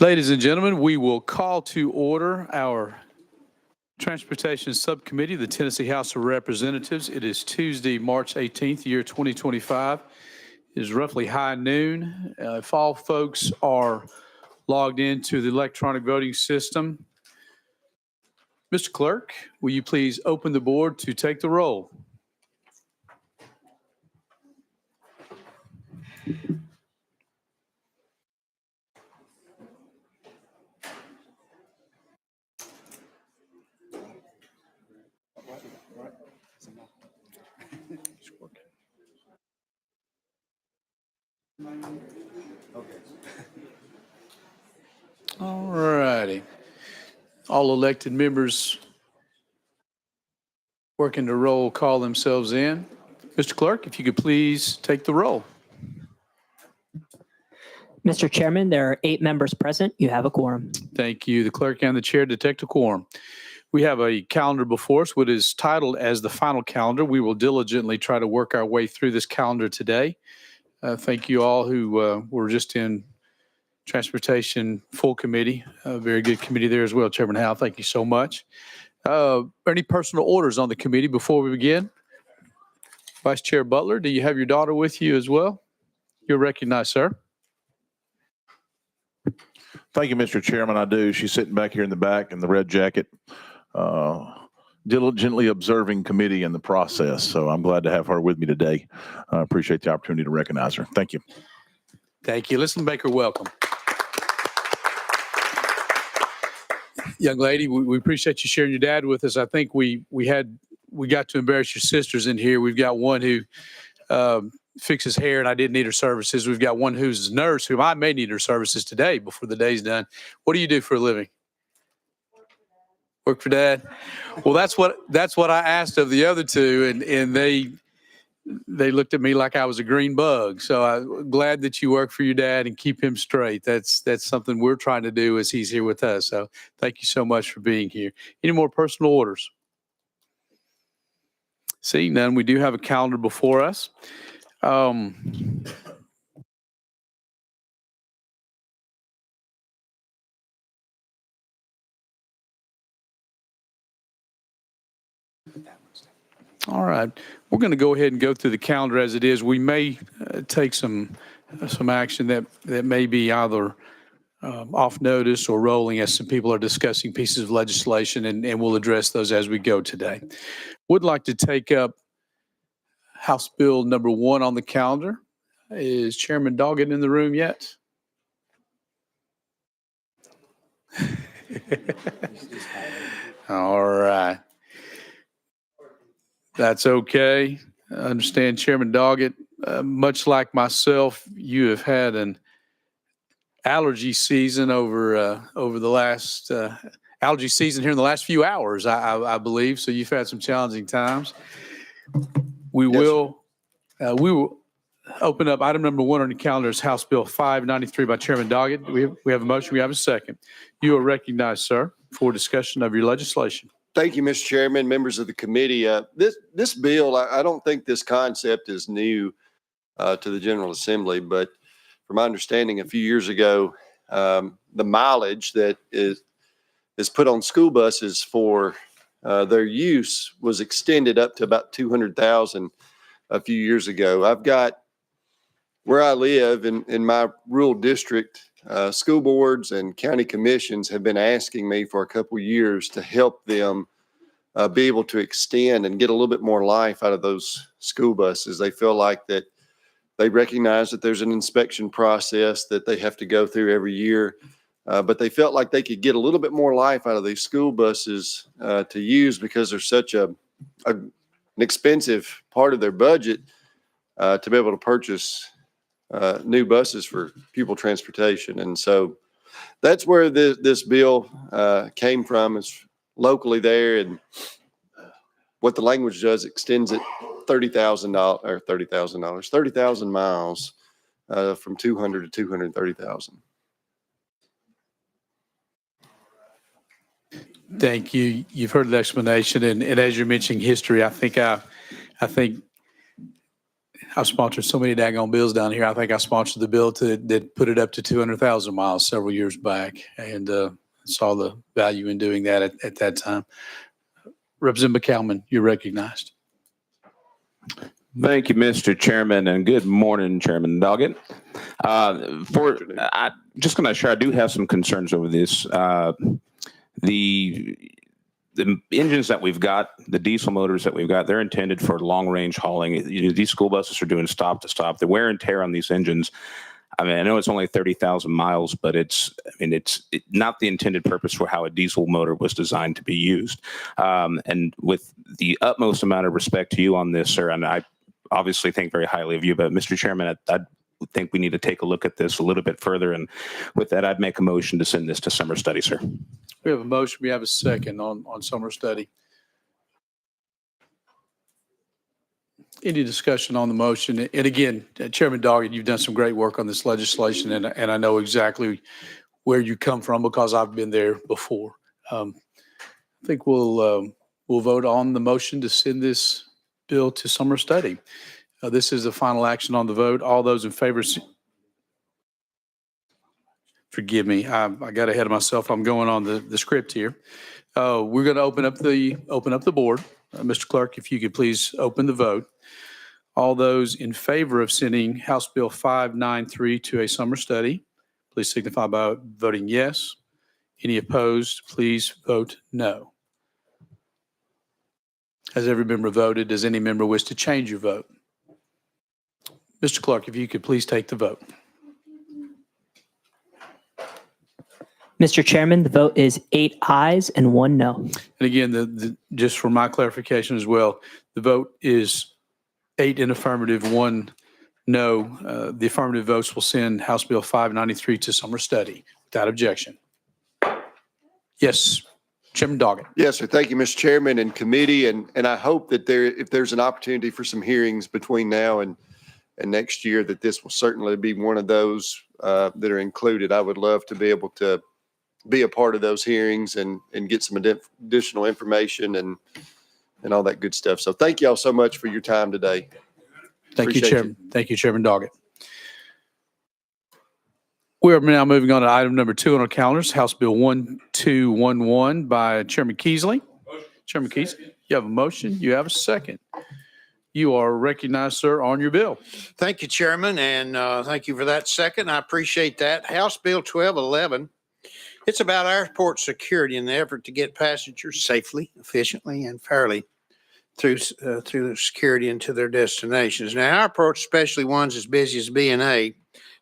Ladies and gentlemen, we will call to order our Transportation Subcommittee, the Tennessee House of Representatives. It is Tuesday, March 18th, year 2025. It is roughly high noon. If all folks are logged into the electronic voting system, Mr. Clerk, will you please open the board to take the roll? All righty. All elected members working the roll call themselves in. Mr. Clerk, if you could please take the roll. Mr. Chairman, there are 8 members present. You have a quorum. Thank you. The clerk and the chair detect a quorum. We have a calendar before us, what is titled as the final calendar. We will diligently try to work our way through this calendar today. Thank you all who were just in Transportation Full Committee. A very good committee there as well, Chairman Howell. Thank you so much. Any personal orders on the committee before we begin? Vice Chair Butler, do you have your daughter with you as well? You're recognized, sir. Thank you, Mr. Chairman. I do. She's sitting back here in the back in the red jacket, diligently observing committee in the process. So I'm glad to have her with me today. I appreciate the opportunity to recognize her. Thank you. Thank you. Let's make her welcome. Young lady, we appreciate you sharing your dad with us. I think we got to embarrass your sisters in here. We've got one who fixes hair and I didn't need her services. We've got one who's a nurse who I may need her services today before the day's done. What do you do for a living? Work for Dad? Well, that's what I asked of the other two, and they looked at me like I was a green bug. So I'm glad that you work for your dad and keep him straight. That's something we're trying to do as he's here with us. So thank you so much for being here. Any more personal orders? Seeing none, we do have a calendar before us. All right, we're going to go ahead and go through the calendar as it is. We may take some action that may be either off notice or rolling as some people are discussing pieces of legislation, and we'll address those as we go today. Would like to take up House Bill number 1 on the calendar. Is Chairman Doggett in the room yet? All right. That's okay. I understand, Chairman Doggett. Much like myself, you have had an allergy season over the last allergy season here in the last few hours, I believe. So you've had some challenging times. We will open up item number 1 on the calendar is House Bill 593 by Chairman Doggett. We have a motion. We have a second. You are recognized, sir, for discussion of your legislation. Thank you, Mr. Chairman, members of the committee. This bill, I don't think this concept is new to the General Assembly, but from my understanding, a few years ago, the mileage that is put on school buses for their use was extended up to about 200,000 a few years ago. I've got where I live in my rural district, school boards and county commissions have been asking me for a couple of years to help them be able to extend and get a little bit more life out of those school buses. They feel like that they recognize that there's an inspection process that they have to go through every year, but they felt like they could get a little bit more life out of these school buses to use because they're such an expensive part of their budget to be able to purchase new buses for pupil transportation. And so that's where this bill came from, is locally there. And what the language does extends it 30,000 miles from 200 to 230,000. Thank you. You've heard the explanation, and as you're mentioning history, I think I've sponsored so many daggone bills down here. I think I sponsored the bill that put it up to 200,000 miles several years back, and saw the value in doing that at that time. Representative McCalman, you're recognized. Thank you, Mr. Chairman, and good morning, Chairman Doggett. Just going to share, I do have some concerns over this. The engines that we've got, the diesel motors that we've got, they're intended for long-range hauling. These school buses are doing stop-to-stop. The wear and tear on these engines, I mean, I know it's only 30,000 miles, but it's not the intended purpose for how a diesel motor was designed to be used. And with the utmost amount of respect to you on this, sir, and I obviously think very highly of you, but Mr. Chairman, I think we need to take a look at this a little bit further. And with that, I'd make a motion to send this to summer study, sir. We have a motion. We have a second on summer study. Any discussion on the motion? And again, Chairman Doggett, you've done some great work on this legislation, and I know exactly where you come from because I've been there before. I think we'll vote on the motion to send this bill to summer study. This is the final action on the vote. All those in favor, forgive me, I got ahead of myself. I'm going on the script here. We're going to open up the board. Mr. Clerk, if you could please open the vote. All those in favor of sending House Bill 593 to a summer study, please signify by voting yes. Any opposed, please vote no. Has every member voted? Does any member wish to change your vote? Mr. Clerk, if you could please take the vote. Mr. Chairman, the vote is 8 ayes and 1 no. And again, just for my clarification as well, the vote is 8 in affirmative, 1 no. The affirmative votes will send House Bill 593 to summer study without objection. Yes, Chairman Doggett. Yes, sir. Thank you, Mr. Chairman and committee. And I hope that if there's an opportunity for some hearings between now and next year, that this will certainly be one of those that are included. I would love to be able to be a part of those hearings and get some additional information and all that good stuff. So thank you all so much for your time today. Thank you, Appreciate Chairman. Thank you, Chairman Doggett. We are now moving on to item number 2 on our calendars, House Bill 1211 by Chairman Keesley. Chairman Keesley, you have a motion. You have a second. You are recognized, sir, on your bill. Thank you, Chairman, and thank you for that second. I appreciate that. House Bill 1211. It's about airport security in the effort to get passengers safely, efficiently, and fairly through security into their destinations. Now, airports, especially ones as busy as B&A,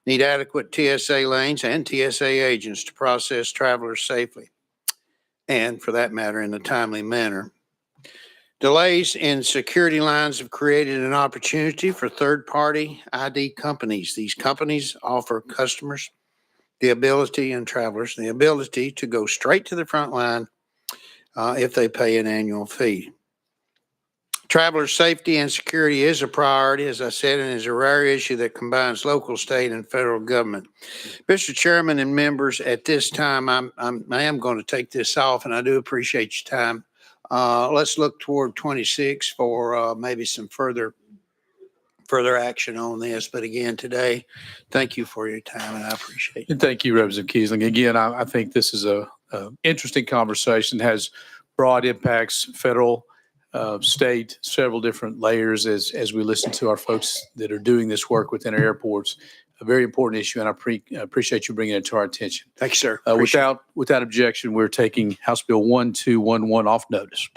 need adequate TSA lanes and TSA agents to process travelers safely, and for that matter, in a timely manner. Delays in security lines have created an opportunity for third-party ID companies. These companies offer customers and travelers the ability to go straight to the front line if they pay an annual fee. Traveler safety and security is a priority, as I said, and is a rare issue that combines local, state, and federal government. Mr. Chairman and members, at this time, I am going to take this off, and I do appreciate your time. Let's look toward 26 for maybe some further action on this. But again, today, thank you for your time, and I appreciate it. And thank you, Representative Keesley. Again, I think this is a interesting conversation, has broad impacts, federal, state, several different layers as we listen to our folks that are doing this work within our airports. A very important issue, and I appreciate you bringing it to our attention. Thank you, sir. Without objection, we're taking House Bill 1211 off notice.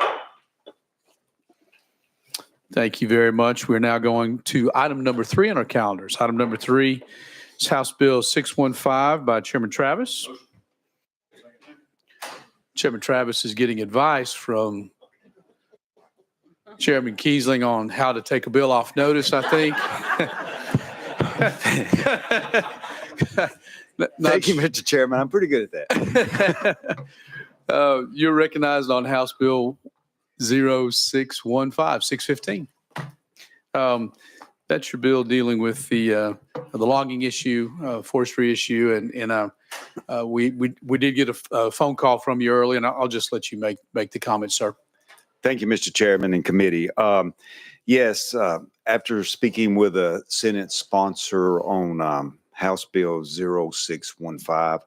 Thank you very much. We're now going to item number 3 on our calendars. Item number 3 is House Bill 615 by Chairman Travis. Chairman Travis is getting advice from Chairman Keesling on how to take a bill off notice, I think. Thank you, Mr. Chairman. I'm pretty good at that. You're recognized on House Bill 615. That's your bill dealing with the logging issue, forestry issue, and we did get a phone call from you early, and I'll just let you make the comment, sir. Thank you, Mr. Chairman and committee. Yes, after speaking with a Senate sponsor on House Bill 0615,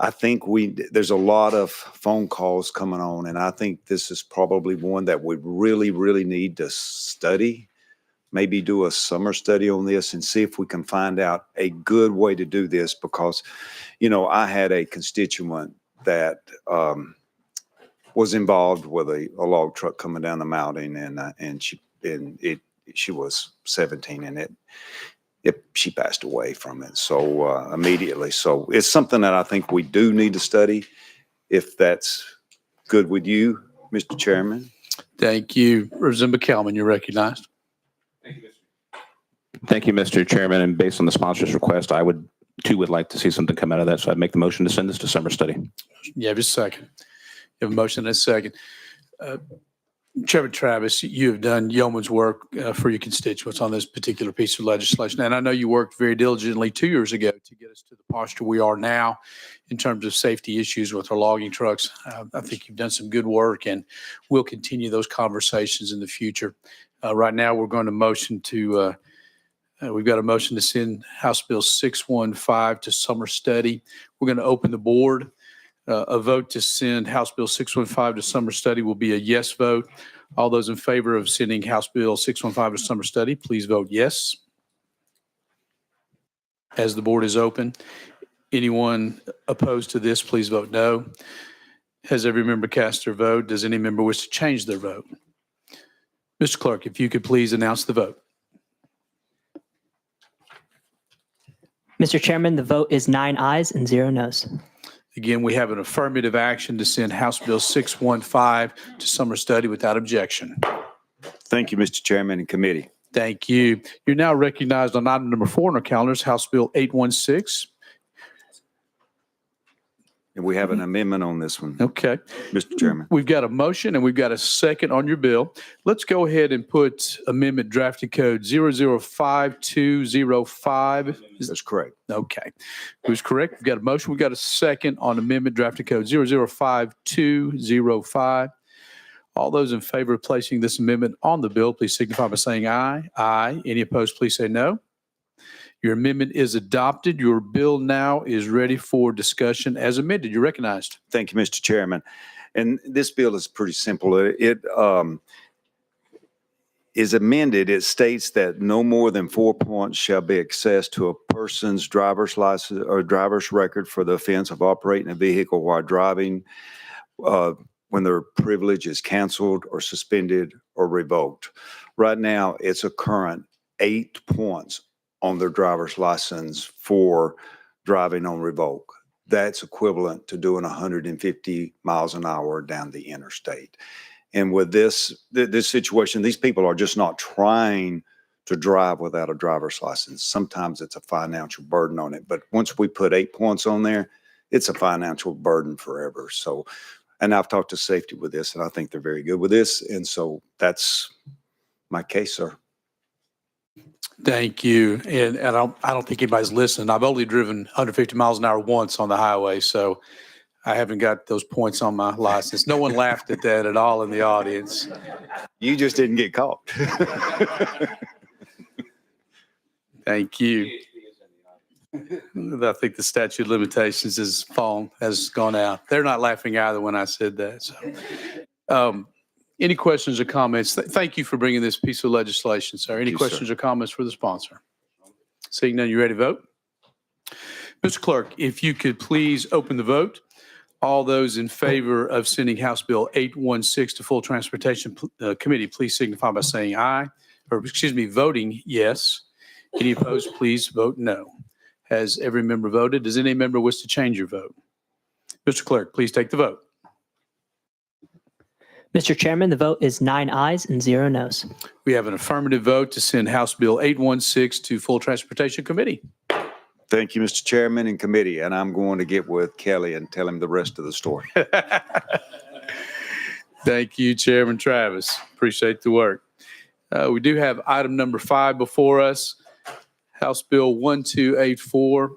I think there's a lot of phone calls coming on, and I think this is probably one that we really, really need to study. Maybe do a summer study on this and see if we can find out a good way to do this, because, I had a constituent that was involved with a log truck coming down the mountain, and she was 17, and she passed away from it. So immediately. So it's something that I think we do need to study, if that's good with you, Mr. Chairman. Thank you. Representative McCalman, you're recognized. Thank you, Mr. Chairman. And based on the sponsor's request, I would like to see something come out of that. So I'd make the motion to send this to summer study. You have just a second. You have a motion and a second. Chairman Travis, you have done yeoman's work for your constituents on this particular piece of legislation. And I know you worked very diligently 2 years ago to get us to the posture we are now in terms of safety issues with our logging trucks. I think you've done some good work, and we'll continue those conversations in the future. Right now, we're going to motion to we've got a motion to send House Bill 615 to summer study. We're going to open the board. A vote to send House Bill 615 to summer study will be a yes vote. All those in favor of sending House Bill 615 to summer study, please vote yes. As the board is open, anyone opposed to this, please vote no. Has every member cast their vote? Does any member wish to change their vote? Mr. Clerk, if you could please announce the vote. Mr. Chairman, the vote is 9 ayes and 0 noes. Again, we have an affirmative action to send House Bill 615 to summer study without objection. Thank you, Mr. Chairman and committee. Thank you. You're now recognized on item number 4 on our calendars, House Bill 816. And we have an amendment on this one, Okay. Mr. Chairman. We've got a motion and we've got a second on your bill. Let's go ahead and put amendment drafted code 005205. That's correct. Okay. Who's correct? We've got a motion. We've got a second on amendment drafted code 005205. All those in favor of placing this amendment on the bill, please signify by saying aye. Aye. Any opposed, please say no. Your amendment is adopted. Your bill now is ready for discussion as amended. You're recognized. Thank you, Mr. Chairman. And this bill is pretty simple. It is amended. It states that no more than 4 points shall be accessed to a person's driver's license or driver's record for the offense of operating a vehicle while driving when their privilege is canceled or suspended or revoked. Right now, it's a current 8 points on their driver's license for driving on revoke. That's equivalent to doing 150 miles an hour down the interstate. And with this situation, these people are just not trying to drive without a driver's license. Sometimes it's a financial burden on it, but once we put 8 points on there, it's a financial burden forever. So, and I've talked to safety with this, and I think they're very good with this. And so that's my case, sir. Thank you. And I don't think anybody's listening. I've only driven 150 miles an hour once on the highway, so I haven't got those points on my license. No one laughed at that at all in the audience. You just didn't get caught. Thank you. I think the statute of limitations has gone out. They're not laughing either when I said that. So, any questions or comments? Thank you for bringing this piece of legislation, sir. Any questions or comments for the sponsor? Seeing none, you ready to vote? Mr. Clerk, if you could please open the vote. All those in favor of sending House Bill 816 to full transportation committee, please signify by saying aye, or excuse me, voting yes. Any opposed, please vote no. Has every member voted? Does any member wish to change your vote? Mr. Clerk, please take the vote. Mr. Chairman, the vote is 9 ayes and 0 noes. We have an affirmative vote to send House Bill 816 to full transportation committee. Thank you, Mr. Chairman and committee. And I'm going to get with Kelly and tell him the rest of the story. Thank you, Chairman Travis. Appreciate the work. We do have item number 5 before us, House Bill 1284.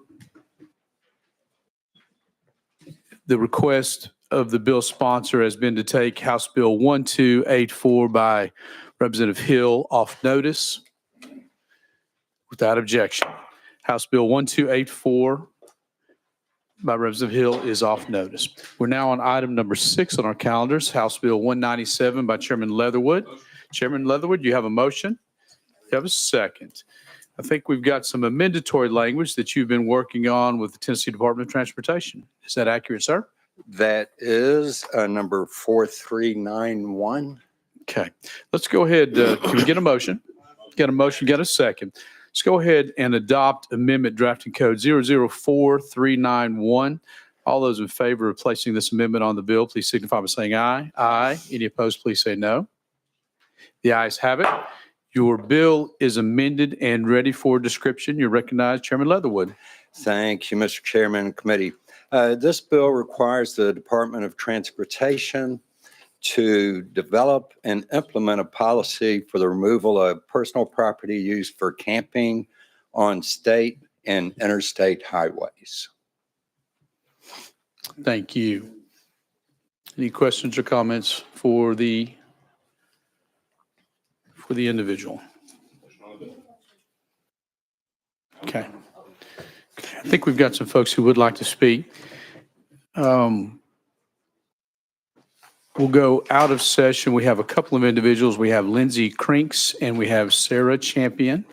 The request of the bill sponsor has been to take House Bill 1284 by Representative Hill off notice without objection. House Bill 1284 by Representative Hill is off notice. We're now on item number 6 on our calendars, House Bill 197 by Chairman Leatherwood. Chairman Leatherwood, you have a motion? You have a second. I think we've got some amendatory language that you've been working on with the Tennessee Department of Transportation. Is that accurate, sir? That is number 4391. Okay, let's go ahead. Can we get a motion? Get a motion, get a second. Let's go ahead and adopt Amendment Drafting Code 004391. All those in favor of placing this amendment on the bill, please signify by saying aye. Aye. Any opposed, please say no. The ayes have it. Your bill is amended and ready for description. You're recognized, Chairman Leatherwood. Thank you, Mr. Chairman, committee. This bill requires the Department of Transportation to develop and implement a policy for the removal of personal property used for camping on state and interstate highways. Thank you. Any questions or comments for the individual? Okay. I think we've got some folks who would like to speak. We'll go out of session. We have a couple of individuals. We have Lindsay Crinks and we have Sarah Champion.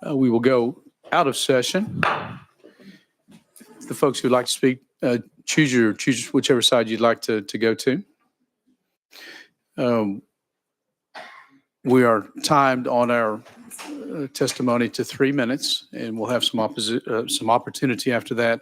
We will go out of session. The folks who'd like to speak, choose whichever side you'd like to go to. We are timed on our testimony to 3 minutes, and we'll have some opportunity after that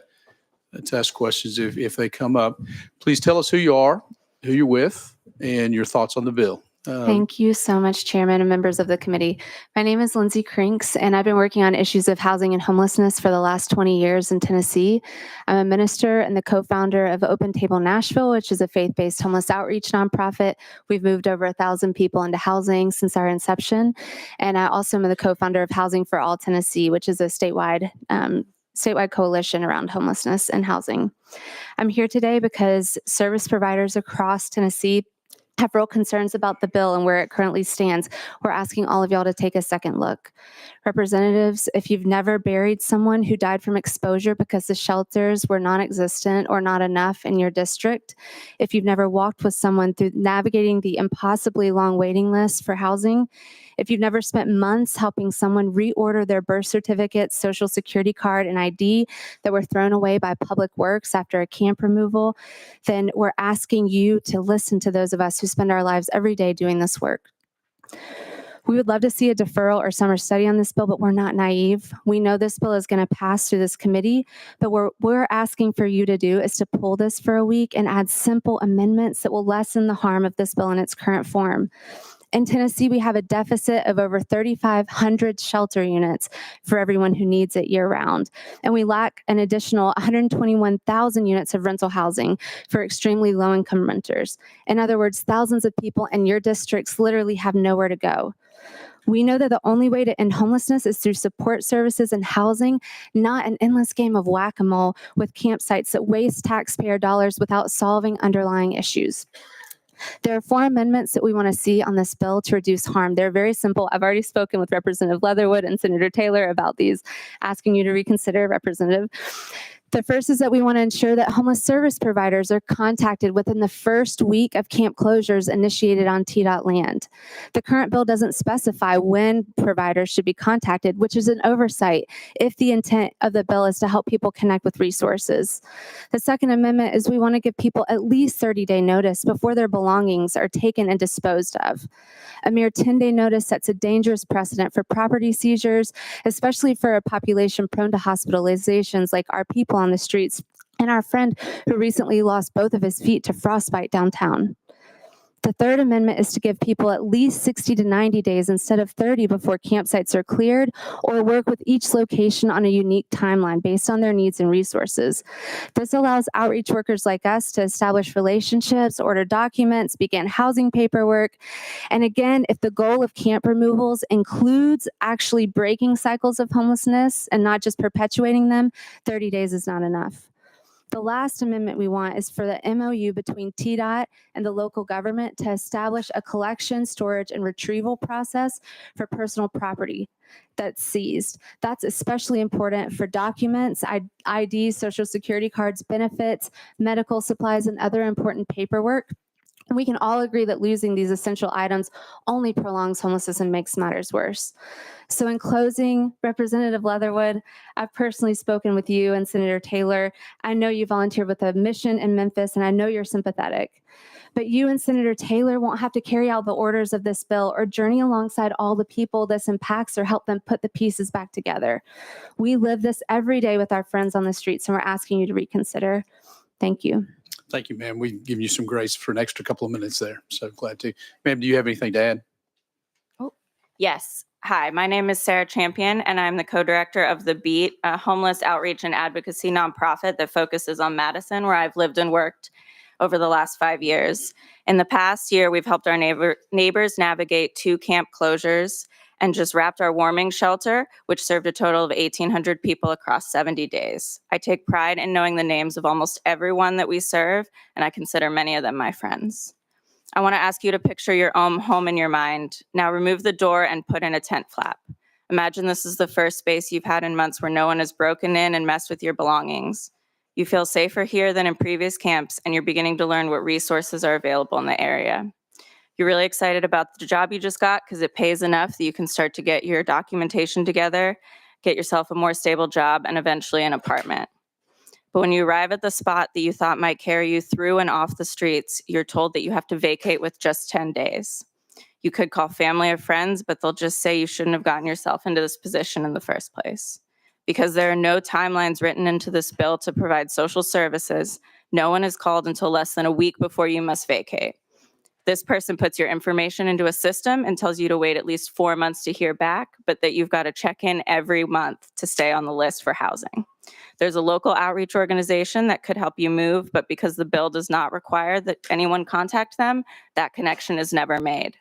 to ask questions if they come up. Please tell us who you are, who you're with, and your thoughts on the bill. Thank you so much, Chairman and members of the committee. My name is Lindsay Crinks, and I've been working on issues of housing and homelessness for the last 20 years in Tennessee. I'm a minister and the co-founder of Open Table Nashville, which is a faith-based homeless outreach nonprofit. We've moved over 1,000 people into housing since our inception. And I also am the co-founder of Housing for All Tennessee, which is a statewide coalition around homelessness and housing. I'm here today because service providers across Tennessee have real concerns about the bill and where it currently stands. We're asking all of y'all to take a second look. Representatives, if you've never buried someone who died from exposure because the shelters were non-existent or not enough in your district, if you've never walked with someone through navigating the impossibly long waiting list for housing, if you've never spent months helping someone reorder their birth certificate, social security card, and ID that were thrown away by Public Works after a camp removal, then we're asking you to listen to those of us who spend our lives every day doing this work. We would love to see a deferral or summer study on this bill, but we're not naive. We know this bill is going to pass through this committee, but what we're asking for you to do is to pull this for a week and add simple amendments that will lessen the harm of this bill in its current form. In Tennessee, we have a deficit of over 3,500 shelter units for everyone who needs it year-round. And we lack an additional 121,000 units of rental housing for extremely low-income renters. In other words, thousands of people in your districts literally have nowhere to go. We know that the only way to end homelessness is through support services and housing, not an endless game of whack-a-mole with campsites that waste taxpayer dollars without solving underlying issues. There are 4 amendments that we want to see on this bill to reduce harm. They're very simple. I've already spoken with Representative Leatherwood and Senator Taylor about these, asking you to reconsider, Representative. The first is that we want to ensure that homeless service providers are contacted within the first week of camp closures initiated on TDOT land. The current bill doesn't specify when providers should be contacted, which is an oversight if the intent of the bill is to help people connect with resources. The second amendment is we want to give people at least 30-day notice before their belongings are taken and disposed of. A mere 10-day notice sets a dangerous precedent for property seizures, especially for a population prone to hospitalizations like our people on the streets and our friend who recently lost both of his feet to frostbite downtown. The third amendment is to give people at least 60 to 90 days instead of 30 before campsites are cleared, or work with each location on a unique timeline based on their needs and resources. This allows outreach workers like us to establish relationships, order documents, begin housing paperwork. And again, if the goal of camp removals includes actually breaking cycles of homelessness and not just perpetuating them, 30 days is not enough. The last amendment we want is for the MOU between TDOT and the local government to establish a collection, storage, and retrieval process for personal property that's seized. That's especially important for documents, IDs, social security cards, benefits, medical supplies, and other important paperwork. And we can all agree that losing these essential items only prolongs homelessness and makes matters worse. So in closing, Representative Leatherwood, I've personally spoken with you and Senator Taylor. I know you volunteered with a mission in Memphis, and I know you're sympathetic. But you and Senator Taylor won't have to carry out the orders of this bill or journey alongside all the people this impacts or help them put the pieces back together. We live this every day with our friends on the streets, and we're asking you to reconsider. Thank you. Thank you, ma'am. We've given you some grace for an extra couple of minutes there. So glad to. Ma'am, do you have anything to add? Yes. Hi, my name is Sarah Champion, and I'm the co-director of The Beat, a homeless outreach and advocacy nonprofit that focuses on Madison, where I've lived and worked over the last 5 years. In the past year, we've helped our neighbors navigate 2 camp closures and just wrapped our warming shelter, which served a total of 1,800 people across 70 days. I take pride in knowing the names of almost everyone that we serve, and I consider many of them my friends. I want to ask you to picture your own home in your mind. Now remove the door and put in a tent flap. Imagine this is the first space you've had in months where no one has broken in and messed with your belongings. You feel safer here than in previous camps, and you're beginning to learn what resources are available in the area. You're really excited about the job you just got because it pays enough that you can start to get your documentation together, get yourself a more stable job, and eventually an apartment. But when you arrive at the spot that you thought might carry you through and off the streets, you're told that you have to vacate with just 10 days. You could call family or friends, but they'll just say you shouldn't have gotten yourself into this position in the first place. Because there are no timelines written into this bill to provide social services, no one is called until less than a week before you must vacate. This person puts your information into a system and tells you to wait at least 4 months to hear back, but that you've got to check in every month to stay on the list for housing. There's a local outreach organization that could help you move, but because the bill does not require that anyone contact them, that connection is never made.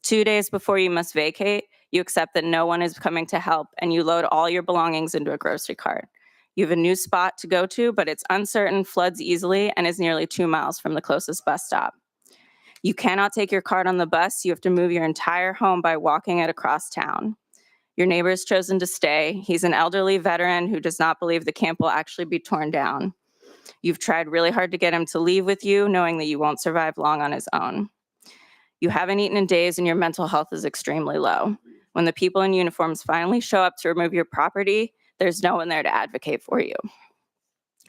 2 days before you must vacate, you accept that no one is coming to help, and you load all your belongings into a grocery cart. You have a new spot to go to, but it's uncertain, floods easily, and is nearly 2 miles from the closest bus stop. You cannot take your cart on the bus. You have to move your entire home by walking it across town. Your neighbor has chosen to stay. He's an elderly veteran who does not believe the camp will actually be torn down. You've tried really hard to get him to leave with you, knowing that you won't survive long on his own. You haven't eaten in days and your mental health is extremely low. When the people in uniforms finally show up to remove your property, there's no one there to advocate for you.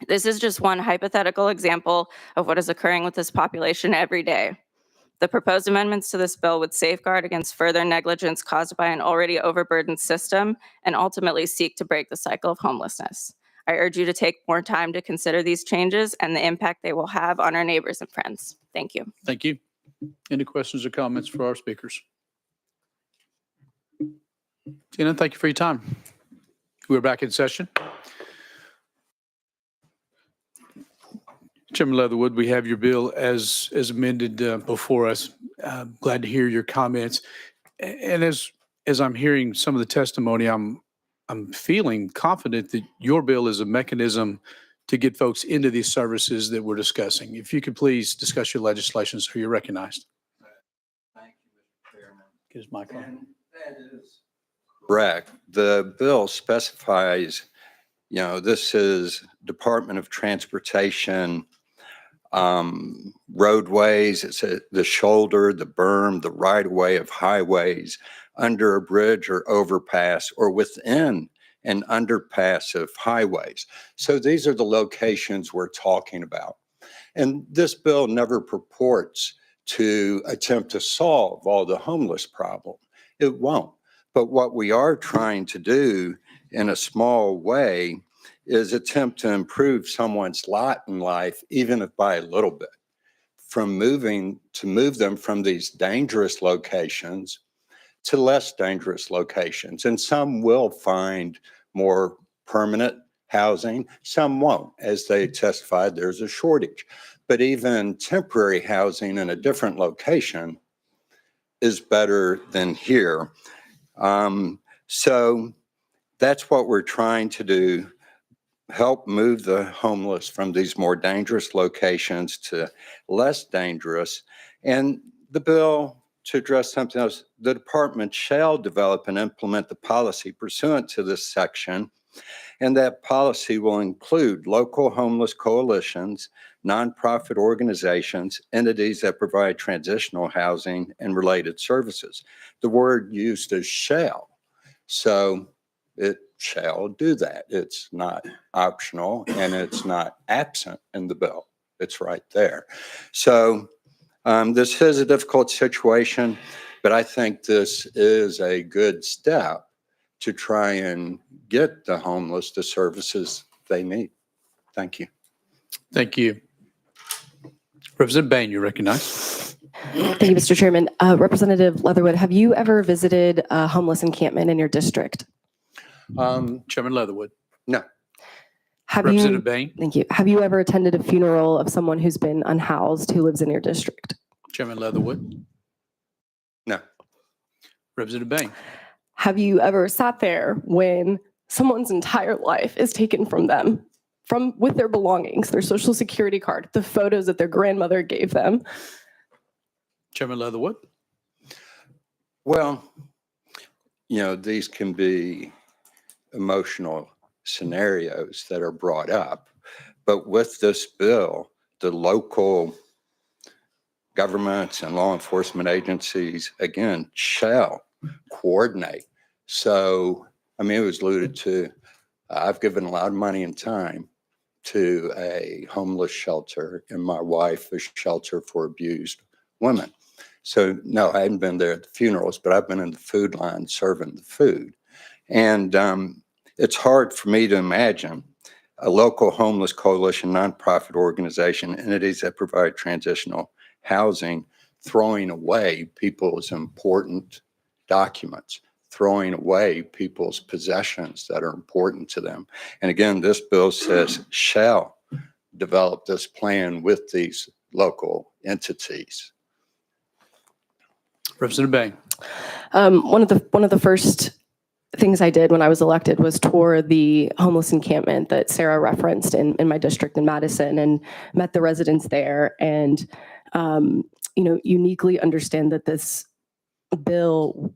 This is just one hypothetical example of what is occurring with this population every day. The proposed amendments to this bill would safeguard against further negligence caused by an already overburdened system and ultimately seek to break the cycle of homelessness. I urge you to take more time to consider these changes and the impact they will have on our neighbors and friends. Thank you. Thank you. Any questions or comments for our speakers? Tina, thank you for your time. We're back in session. Chairman Leatherwood, we have your bill as amended before us. Glad to hear your comments. And as I'm hearing some of the testimony, I'm feeling confident that your bill is a mechanism to get folks into these services that we're discussing. If you could please discuss your legislation so you're recognized. Thank you, Mr. Chairman. Get his mic on. And that is correct. The bill specifies, this is Department of Transportation roadways. It's the shoulder, the berm, the right of way of highways, under a bridge or overpass, or within an underpass of highways. So these are the locations we're talking about. And this bill never purports to attempt to solve all the homeless problem. It won't. But what we are trying to do in a small way is attempt to improve someone's lot in life, even if by a little bit, move them from these dangerous locations to less dangerous locations. And some will find more permanent housing, some won't. As they testified, there's a shortage. But even temporary housing in a different location is better than here. So that's what we're trying to do. help move the homeless from these more dangerous locations to less dangerous. And the bill, to address something else, the department shall develop and implement the policy pursuant to this section. And that policy will include local homeless coalitions, nonprofit organizations, entities that provide transitional housing and related services. The word used is shall. So it shall do that. It's not optional and it's not absent in the bill. It's right there. So this is a difficult situation, but I think this is a good step to try and get the homeless the services they need. Thank you. Thank you. Representative Bain, you recognize. Thank you, Mr. Chairman. Representative Leatherwood, have you ever visited a homeless encampment in your district? Chairman Leatherwood. No. Have Representative you, Bain. Thank you. Have you ever attended a funeral of someone who's been unhoused who lives in your district? Chairman Leatherwood. No. Representative Bain. Have you ever sat there when someone's entire life is taken from them, with their belongings, their social security card, the photos that their grandmother gave them? Chairman Leatherwood. Well, these can be emotional scenarios that are brought up. But with this bill, the local governments and law enforcement agencies, again, shall coordinate. So, it was alluded to, I've given a lot of money and time to a homeless shelter and my wife a shelter for abused women. So, no, I hadn't been there at the funerals, but I've been in the food line serving the food. And it's hard for me to imagine a local homeless coalition, nonprofit organization, entities that provide transitional housing, throwing away people's important documents, throwing away people's possessions that are important to them. And again, this bill says shall develop this plan with these local entities. Representative Bain. One of the first things I did when I was elected was tour the homeless encampment that Sarah referenced in my district in Madison, and met the residents there, and uniquely understand that this bill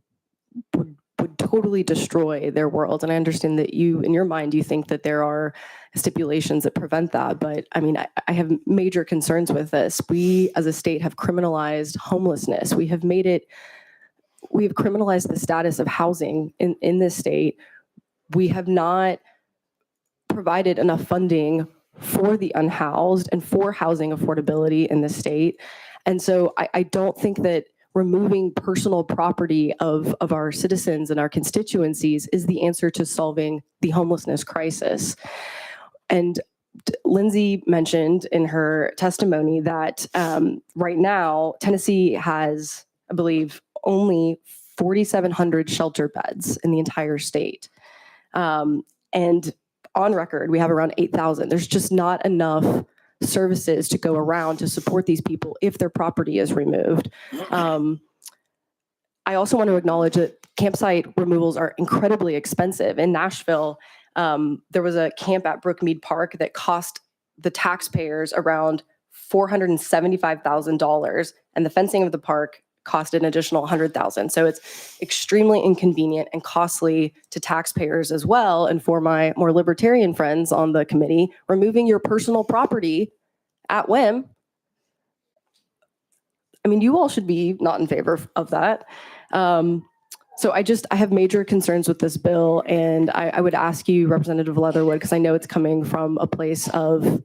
would totally destroy their world. And I understand that in your mind, you think that there are stipulations that prevent that. But I have major concerns with this. We as a state have criminalized homelessness. We have criminalized the status of housing in this state. We have not provided enough funding for the unhoused and for housing affordability in the state. And so I don't think that removing personal property of our citizens and our constituencies is the answer to solving the homelessness crisis. And Lindsay mentioned in her testimony that right now, Tennessee has, I believe, only 4,700 shelter beds in the entire state. And on record, we have around 8,000. There's just not enough services to go around to support these people if their property is removed. I also want to acknowledge that campsite removals are incredibly expensive. In Nashville, there was a camp at Brookmead Park that cost the taxpayers around $475,000, and the fencing of the park cost an additional $100,000. So it's extremely inconvenient and costly to taxpayers as well. And for my more libertarian friends on the committee, removing your personal property at whim, you all should be not in favor of that. So I have major concerns with this bill, and I would ask you, Representative Leatherwood, because I know it's coming from a place of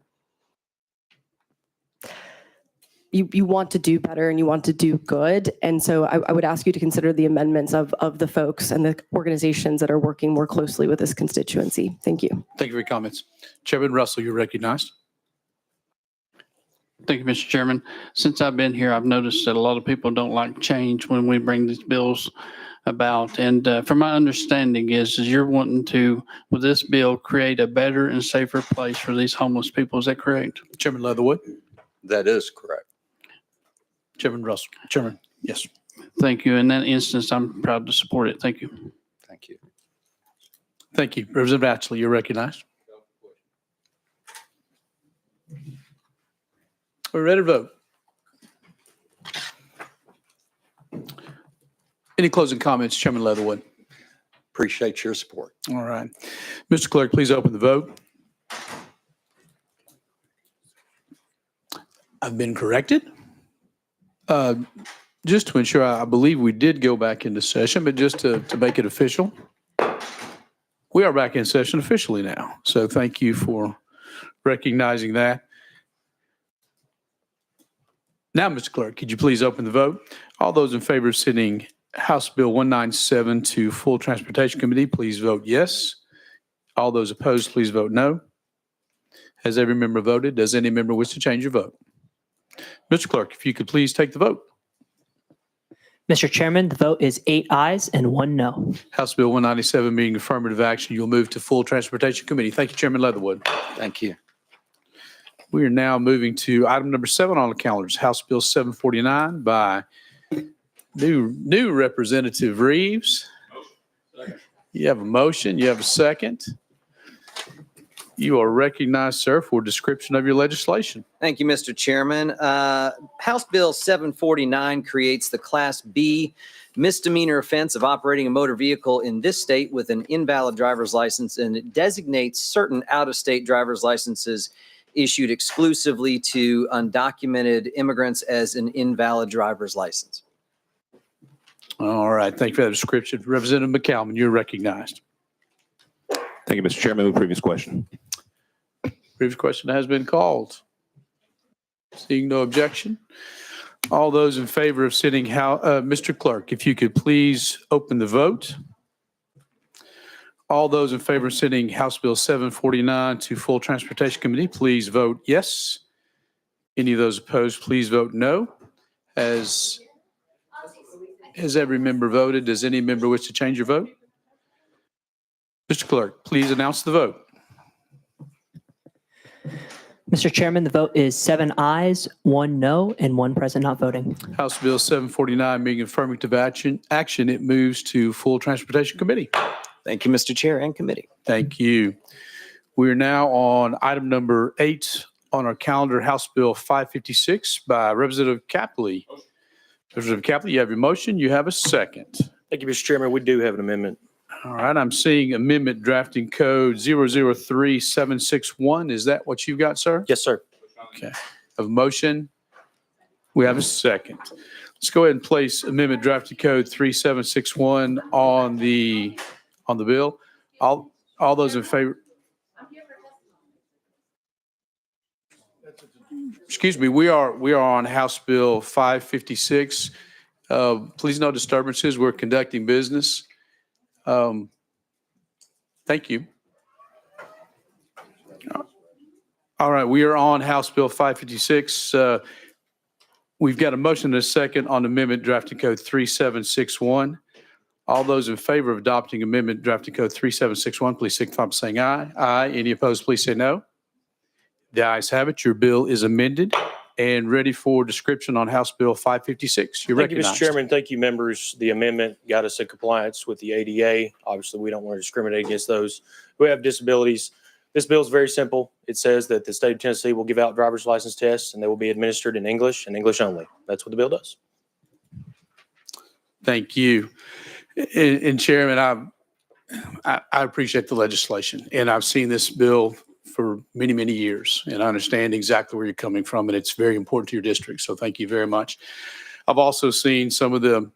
you want to do better and you want to do good. And so I would ask you to consider the amendments of the folks and the organizations that are working more closely with this constituency. Thank you. Thank you for your comments. Chairman Russell, you're recognized. Thank you, Mr. Chairman. Since I've been here, I've noticed that a lot of people don't like change when we bring these bills about. And from my understanding is you're wanting to, with this bill, create a better and safer place for these homeless people. Is that correct? Chairman Leatherwood. That is correct. Chairman Russell. Chairman, yes. Thank you. In that instance, I'm proud to support it. Thank you. Thank you. Thank you. Representative Ashley, you're recognized. We're ready to vote. Any closing comments, Chairman Leatherwood? Appreciate your support. All right. Mr. Clerk, please open the vote. I've been corrected. Just to ensure, I believe we did go back into session, but just to make it official, we are back in session officially now. So thank you for recognizing that. Now, Mr. Clerk, could you please open the vote? All those in favor of sending House Bill 197 to Full Transportation Committee, please vote yes. All those opposed, please vote no. Has every member voted? Does any member wish to change your vote? Mr. Clerk, if you could please take the vote. Mr. Chairman, the vote is 8 ayes and 1 no. House Bill 197 being affirmative action, you'll move to Full Transportation Committee. Thank you, Chairman Leatherwood. Thank you. We are now moving to item number 7 on the calendars, House Bill 749 by new Representative Reeves. You have a motion. You have a second. You are recognized, sir, for description of your legislation. Thank you, Mr. Chairman. House Bill 749 creates the Class B misdemeanor offense of operating a motor vehicle in this state with an invalid driver's license, and it designates certain out-of-state driver's licenses issued exclusively to undocumented immigrants as an invalid driver's license. All right. Thank you for that description. Representative McCalvin, you're recognized. Thank you, Mr. Chairman. Move previous question. Previous question has been called. Seeing no objection. All those in favor of sending Mr. Clerk, if you could please open the vote. All those in favor of sending House Bill 749 to Full Transportation Committee, please vote yes. Any of those opposed, please vote no. Has every member voted? Does any member wish to change your vote? Mr. Clerk, please announce the vote. Mr. Chairman, the vote is 7 ayes, 1 no, and 1 present not voting. House Bill 749 being affirmative action, it moves to Full Transportation Committee. Thank you, Mr. Chair and committee. Thank you. We are now on item number 8 on our calendar, House Bill 556 by Representative Capley. Representative Capley, you have your motion. You have a second. Thank you, Mr. Chairman. We do have an amendment. All right. I'm seeing amendment drafting code 003761. Is that what you've got, sir? Yes, sir. Okay. Of motion. We have a second. Let's go ahead and place amendment drafting code 3761 on the bill. All those in favor. Excuse me, we are on House Bill 556. Please no disturbances. We're conducting business. Thank you. All right, we are on House Bill 556. We've got a motion and a second on amendment drafting code 3761. All those in favor of adopting amendment drafting code 3761, please signify by saying aye. Aye. Any opposed, please say no. The ayes have it. Your bill is amended and ready for description on House Bill 556. You're recognized. Thank you, Mr. Chairman. Thank you, members. The amendment got us in compliance with the ADA. Obviously, we don't want to discriminate against those who have disabilities. This bill is very simple. It says that the state of Tennessee will give out driver's license tests and they will be administered in English and English only. That's what the bill does. Thank you. And Chairman, I appreciate the legislation, and I've seen this bill for many, many years, and I understand exactly where you're coming from, and it's very important to your district. So thank you very much. I've also seen some of the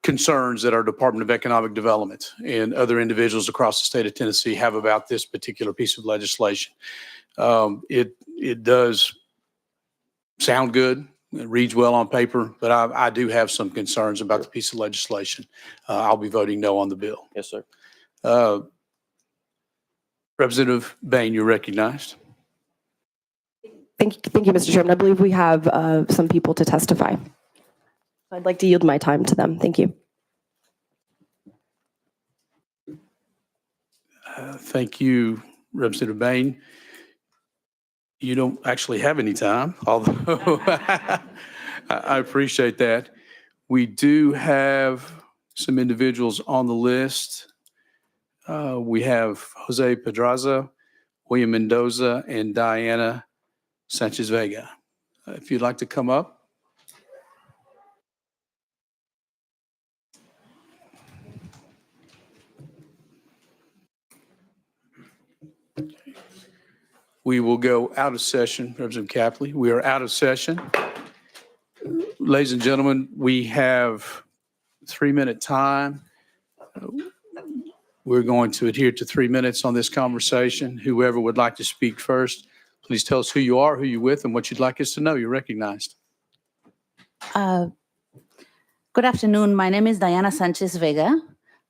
concerns that our Department of Economic Development and other individuals across the state of Tennessee have about this particular piece of legislation. It does sound good. It reads well on paper, but I do have some concerns about the piece of legislation. I'll be voting no on the bill. Yes, sir. Representative Bain, you're recognized. Thank you, Mr. Chairman. I believe we have some people to testify. I'd like to yield my time to them. Thank you. Thank you, Representative Bain. You don't actually have any time, although I appreciate that. We do have some individuals on the list. We have Jose Pedraza, William Mendoza, and Diana Sanchez Vega. If you'd like to come up. We will go out of session, Representative Capley. We are out of session. Ladies and gentlemen, we have 3-minute time. We're going to adhere to 3 minutes on this conversation. Whoever would like to speak first, please tell us who you are, who you're with, and what you'd like us to know. You're recognized. Good afternoon. My name is Diana Sanchez Vega.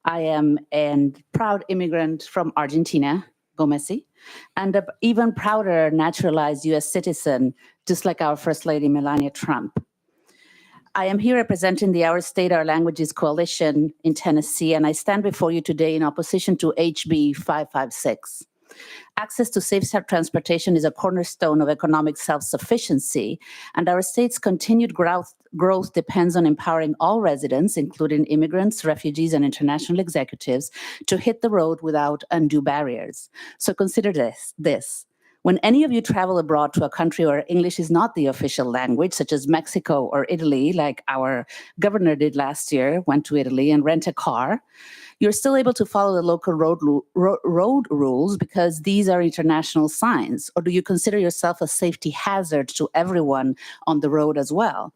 I am a proud immigrant from Argentina, Gomesi, and an even prouder naturalized U.S. citizen, just like our First Lady Melania Trump. I am here representing the Our State, Our Languages Coalition in Tennessee, and I stand before you today in opposition to HB 556. Access to safe transportation is a cornerstone of economic self-sufficiency, and our state's continued growth depends on empowering all residents, including immigrants, refugees, and international executives, to hit the road without undue barriers. So consider this. When any of you travel abroad to a country where English is not the official language, such as Mexico or Italy, like our governor did last year, went to Italy and rent a car, you're still able to follow the local road rules because these are international signs? Or do you consider yourself a safety hazard to everyone on the road as well?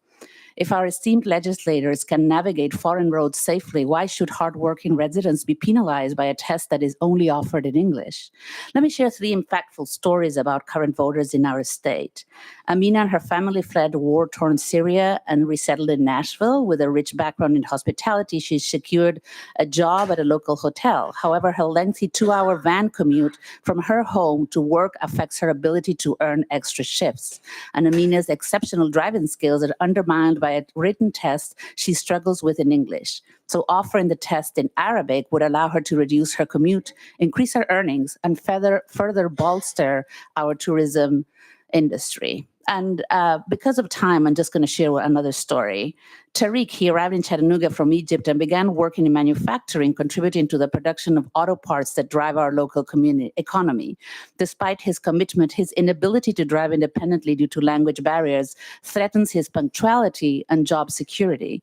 If our esteemed legislators can navigate foreign roads safely, why should hardworking residents be penalized by a test that is only offered in English? Let me share 3 impactful stories about current voters in our state. Amina and her family fled war-torn Syria and resettled in Nashville. With a rich background in hospitality, she secured a job at a local hotel. However, her lengthy 2-hour van commute from her home to work affects her ability to earn extra shifts. And Amina's exceptional driving skills are undermined by a written test she struggles with in English. So offering the test in Arabic would allow her to reduce her commute, increase her earnings, and further bolster our tourism industry. And because of time, I'm just going to share another story. Tariq, he arrived in Chattanooga from Egypt and began working in manufacturing, contributing to the production of auto parts that drive our local community economy. Despite his commitment, his inability to drive independently due to language barriers threatens his punctuality and job security.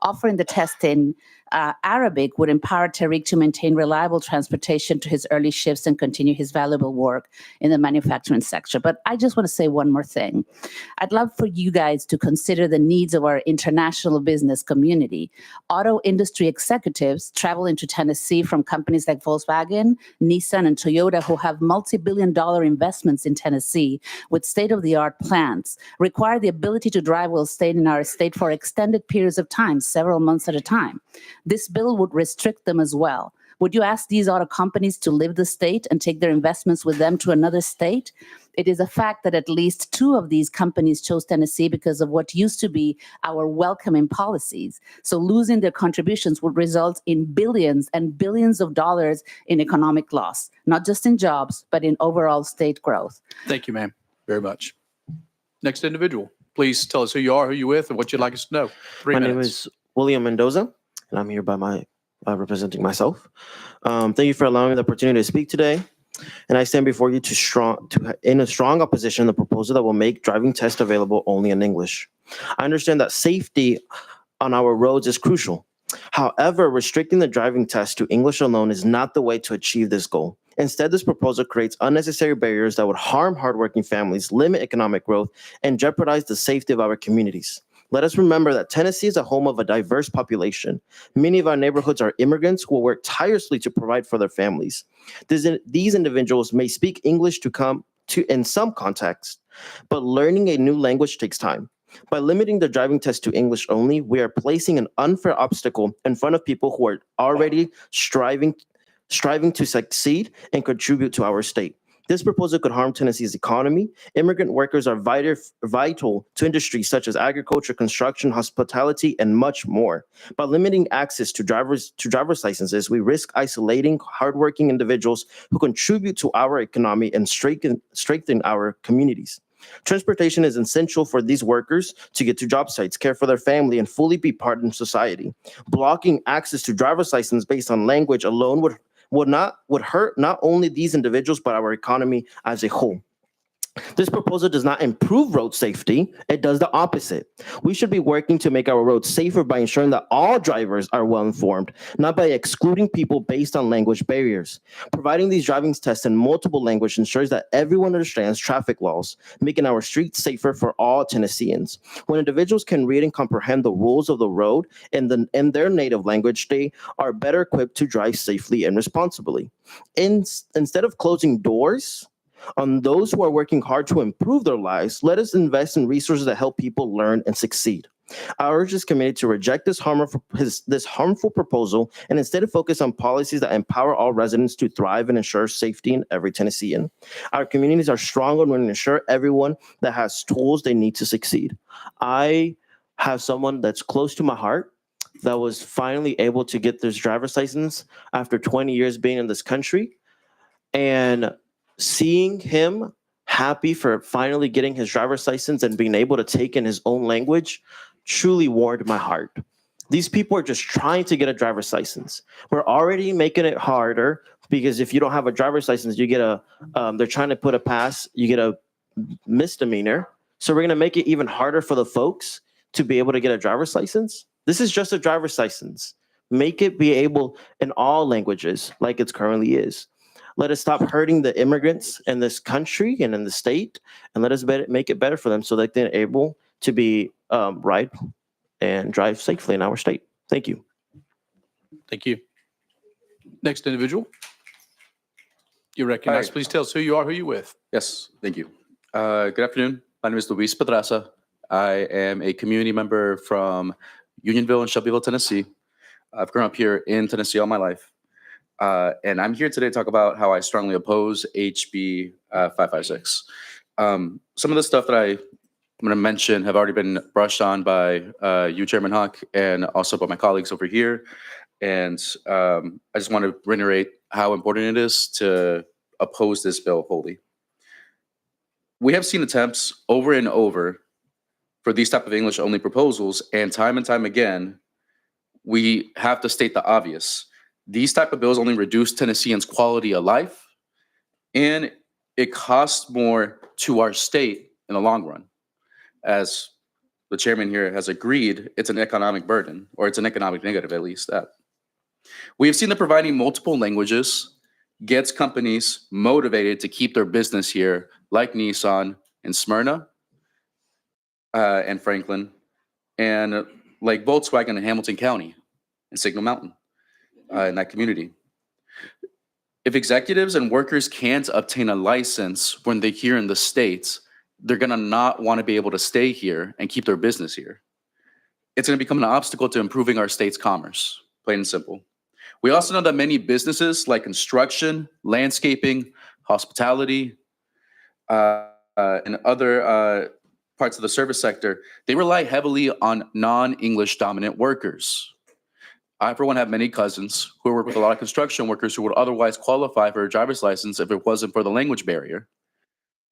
Offering the test in Arabic would empower Tariq to maintain reliable transportation to his early shifts and continue his valuable work in the manufacturing sector. But I just want to say one more thing. I'd love for you guys to consider the needs of our international business community. Auto industry executives travel into Tennessee from companies like Volkswagen, Nissan, and Toyota, who have multi-billion-dollar investments in Tennessee with state-of-the-art plants, require the ability to drive while staying in our state for extended periods of time, several months at a time. This bill would restrict them as well. Would you ask these auto companies to leave the state and take their investments with them to another state? It is a fact that at least 2 of these companies chose Tennessee because of what used to be our welcoming policies. So losing their contributions would result in billions and billions of dollars in economic loss, not just in jobs, but in overall state growth. Thank you, ma'am, very much. Next individual, please tell us who you are, who you're with, and what you'd like us to know. 3 My minutes. name is William Mendoza, and I'm here by representing myself. Thank you for allowing me the opportunity to speak today. And I stand before you in a strong opposition to the proposal that will make driving tests available only in English. I understand that safety on our roads is crucial. However, restricting the driving test to English alone is not the way to achieve this goal. Instead, this proposal creates unnecessary barriers that would harm hardworking families, limit economic growth, and jeopardize the safety of our communities. Let us remember that Tennessee is a home of a diverse population. Many of our neighborhoods are immigrants who will work tirelessly to provide for their families. These individuals may speak English in some contexts, but learning a new language takes time. By limiting the driving test to English only, we are placing an unfair obstacle in front of people who are already striving to succeed and contribute to our state. This proposal could harm Tennessee's economy. Immigrant workers are vital to industries such as agriculture, construction, hospitality, and much more. By limiting access to driver's licenses, we risk isolating hardworking individuals who contribute to our economy and strengthen our communities. Transportation is essential for these workers to get to job sites, care for their family, and fully be part of society. Blocking access to driver's license based on language alone would hurt not only these individuals, but our economy as a whole. This proposal does not improve road safety. It does the opposite. We should be working to make our roads safer by ensuring that all drivers are well informed, not by excluding people based on language barriers. Providing these driving tests in multiple languages ensures that everyone understands traffic laws, making our streets safer for all Tennesseans. When individuals can read and comprehend the rules of the road in their native language, they are better equipped to drive safely and responsibly. Instead of closing doors on those who are working hard to improve their lives, let us invest in resources that help people learn and succeed. I urge this committee to reject this harmful proposal and instead focus on policies that empower all residents to thrive and ensure safety in every Tennessean. Our communities are strong and will ensure everyone that has tools they need to succeed. I have someone that's close to my heart that was finally able to get this driver's license after 20 years being in this country, and seeing him happy for finally getting his driver's license and being able to take in his own language truly warmed my heart. These people are just trying to get a driver's license. We're already making it harder because if you don't have a driver's license, you get they're trying to put a pass, you get a misdemeanor. So we're gonna make it even harder for the folks to be able to get a driver's license. This is just a driver's license. Make it be able in all languages like it currently is. Let us stop hurting the immigrants in this country and in the state, and let us make it better for them so that they're able to be ride and drive safely in our state. Thank you. Thank you. Next individual. You're recognized. Hi. Please tell us who you are, who you're with. Yes, thank you. Good afternoon. My name is Luis Pedraza. I am a community member from Unionville and Shelbyville, Tennessee. I've grown up here in Tennessee all my life. And I'm here today to talk about how I strongly oppose HB 556. Some of the stuff that I'm going to mention have already been brushed on by you, Chairman Hawk, and also by my colleagues over here. And I just want to reiterate how important it is to oppose this bill wholly. We have seen attempts over and over for these type of English-only proposals, and time again, we have to state the obvious. These type of bills only reduce Tennesseans' quality of life, and it costs more to our state in the long run. As the chairman here has agreed, it's an economic burden, or it's an economic negative, at least that. We have seen that providing multiple languages gets companies motivated to keep their business here, like Nissan in Smyrna and Franklin, and like Volkswagen in Hamilton County and Signal Mountain. In that community. If executives and workers can't obtain a license when they're here in the States, they're gonna not want to be able to stay here and keep their business here. It's gonna become an obstacle to improving our state's commerce, plain and simple. We also know that many businesses like construction, landscaping, hospitality, and other parts of the service sector, they rely heavily on non-English dominant workers. I, for one, have many cousins who work with a lot of construction workers who would otherwise qualify for a driver's license if it wasn't for the language barrier.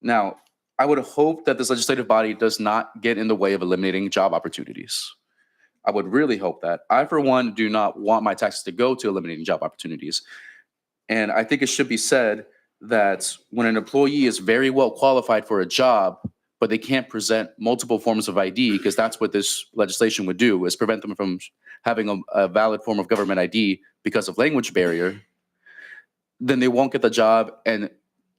Now, I would hope that this legislative body does not get in the way of eliminating job opportunities. I would really hope that. I, for one, do not want my taxes to go to eliminating job opportunities. And I think it should be said that when an employee is very well qualified for a job, but they can't present multiple forms of ID, because that's what this legislation would do, is prevent them from having a valid form of government ID because of language barrier, then they won't get the job, and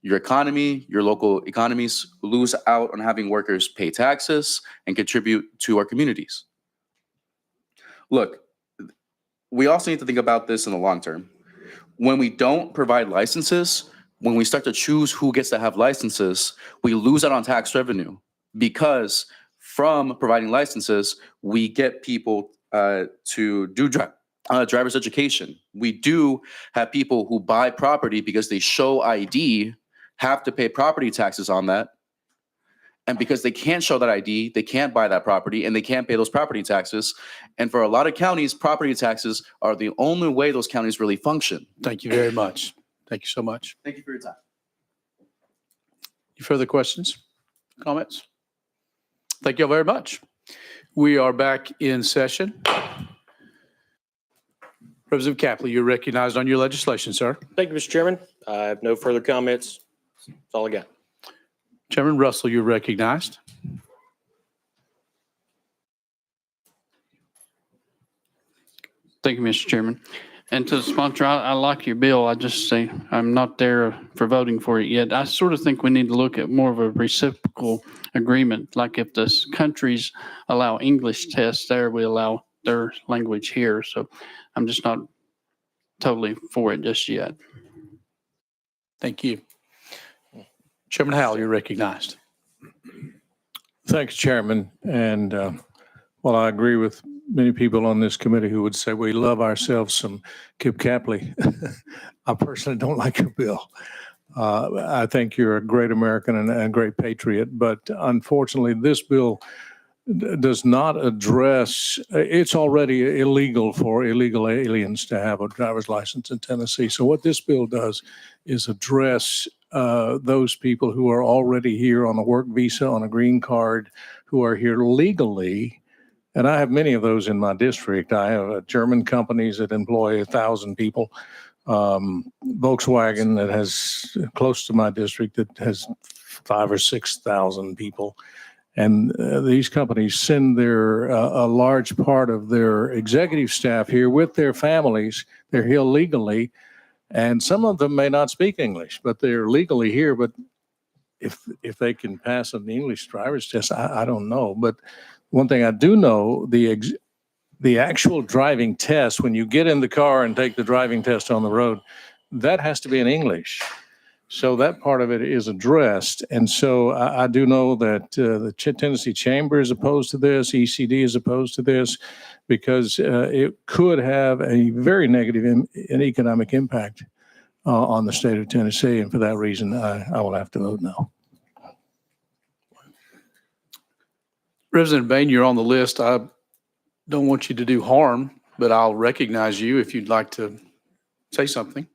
your economy, your local economies lose out on having workers pay taxes and contribute to our communities. Look, we also need to think about this in the long term. When we don't provide licenses, when we start to choose who gets to have licenses, we lose out on tax revenue, because from providing licenses, we get people to do driver's education. We do have people who buy property because they show ID, have to pay property taxes on that. And because they can't show that ID, they can't buy that property and they can't pay those property taxes. And for a lot of counties, property taxes are the only way those counties really function. Thank you very much. Thank you so much. Thank you for your time. Any further questions, comments? Thank you all very much. We are back in session. Representative Capley, you're recognized on your legislation, sir. Thank you, Mr. Chairman. I have no further comments. That's all I got. Chairman Russell, you're recognized. Thank you, Mr. Chairman. And to the sponsor, I like your bill. I just say I'm not there for voting for it yet. I sort of think we need to look at more of a reciprocal agreement. Like if the countries allow English tests there, we allow their language here. So I'm just not totally for it just yet. Thank you. Chairman Howell, you're recognized. Thanks, Chairman. And while I agree with many people on this committee who would say we love ourselves some Kip Capley, I personally don't like your bill. I think you're a great American and a great patriot, but unfortunately, this bill does not address, it's already illegal for illegal aliens to have a driver's license in Tennessee. So what this bill does is address those people who are already here on a work visa, on a green card, who are here legally. And I have many of those in my district. I have German companies that employ 1,000 people. Volkswagen that has close to my district that has 5,000 or 6,000 people. And these companies send a large part of their executive staff here with their families. They're here legally, and some of them may not speak English, but they're legally here. But if they can pass an English driver's test, I don't know. But one thing I do know, the actual driving test, when you get in the car and take the driving test on the road, that has to be in English. So that part of it is addressed. And so I do know that the Tennessee Chamber is opposed to this, ECD is opposed to this, because it could have a very negative and economic impact on the state of Tennessee. And for that reason, I will have to vote no. Representative Bain, you're on the list. I don't want you to do harm, but I'll recognize you if you'd like to say something.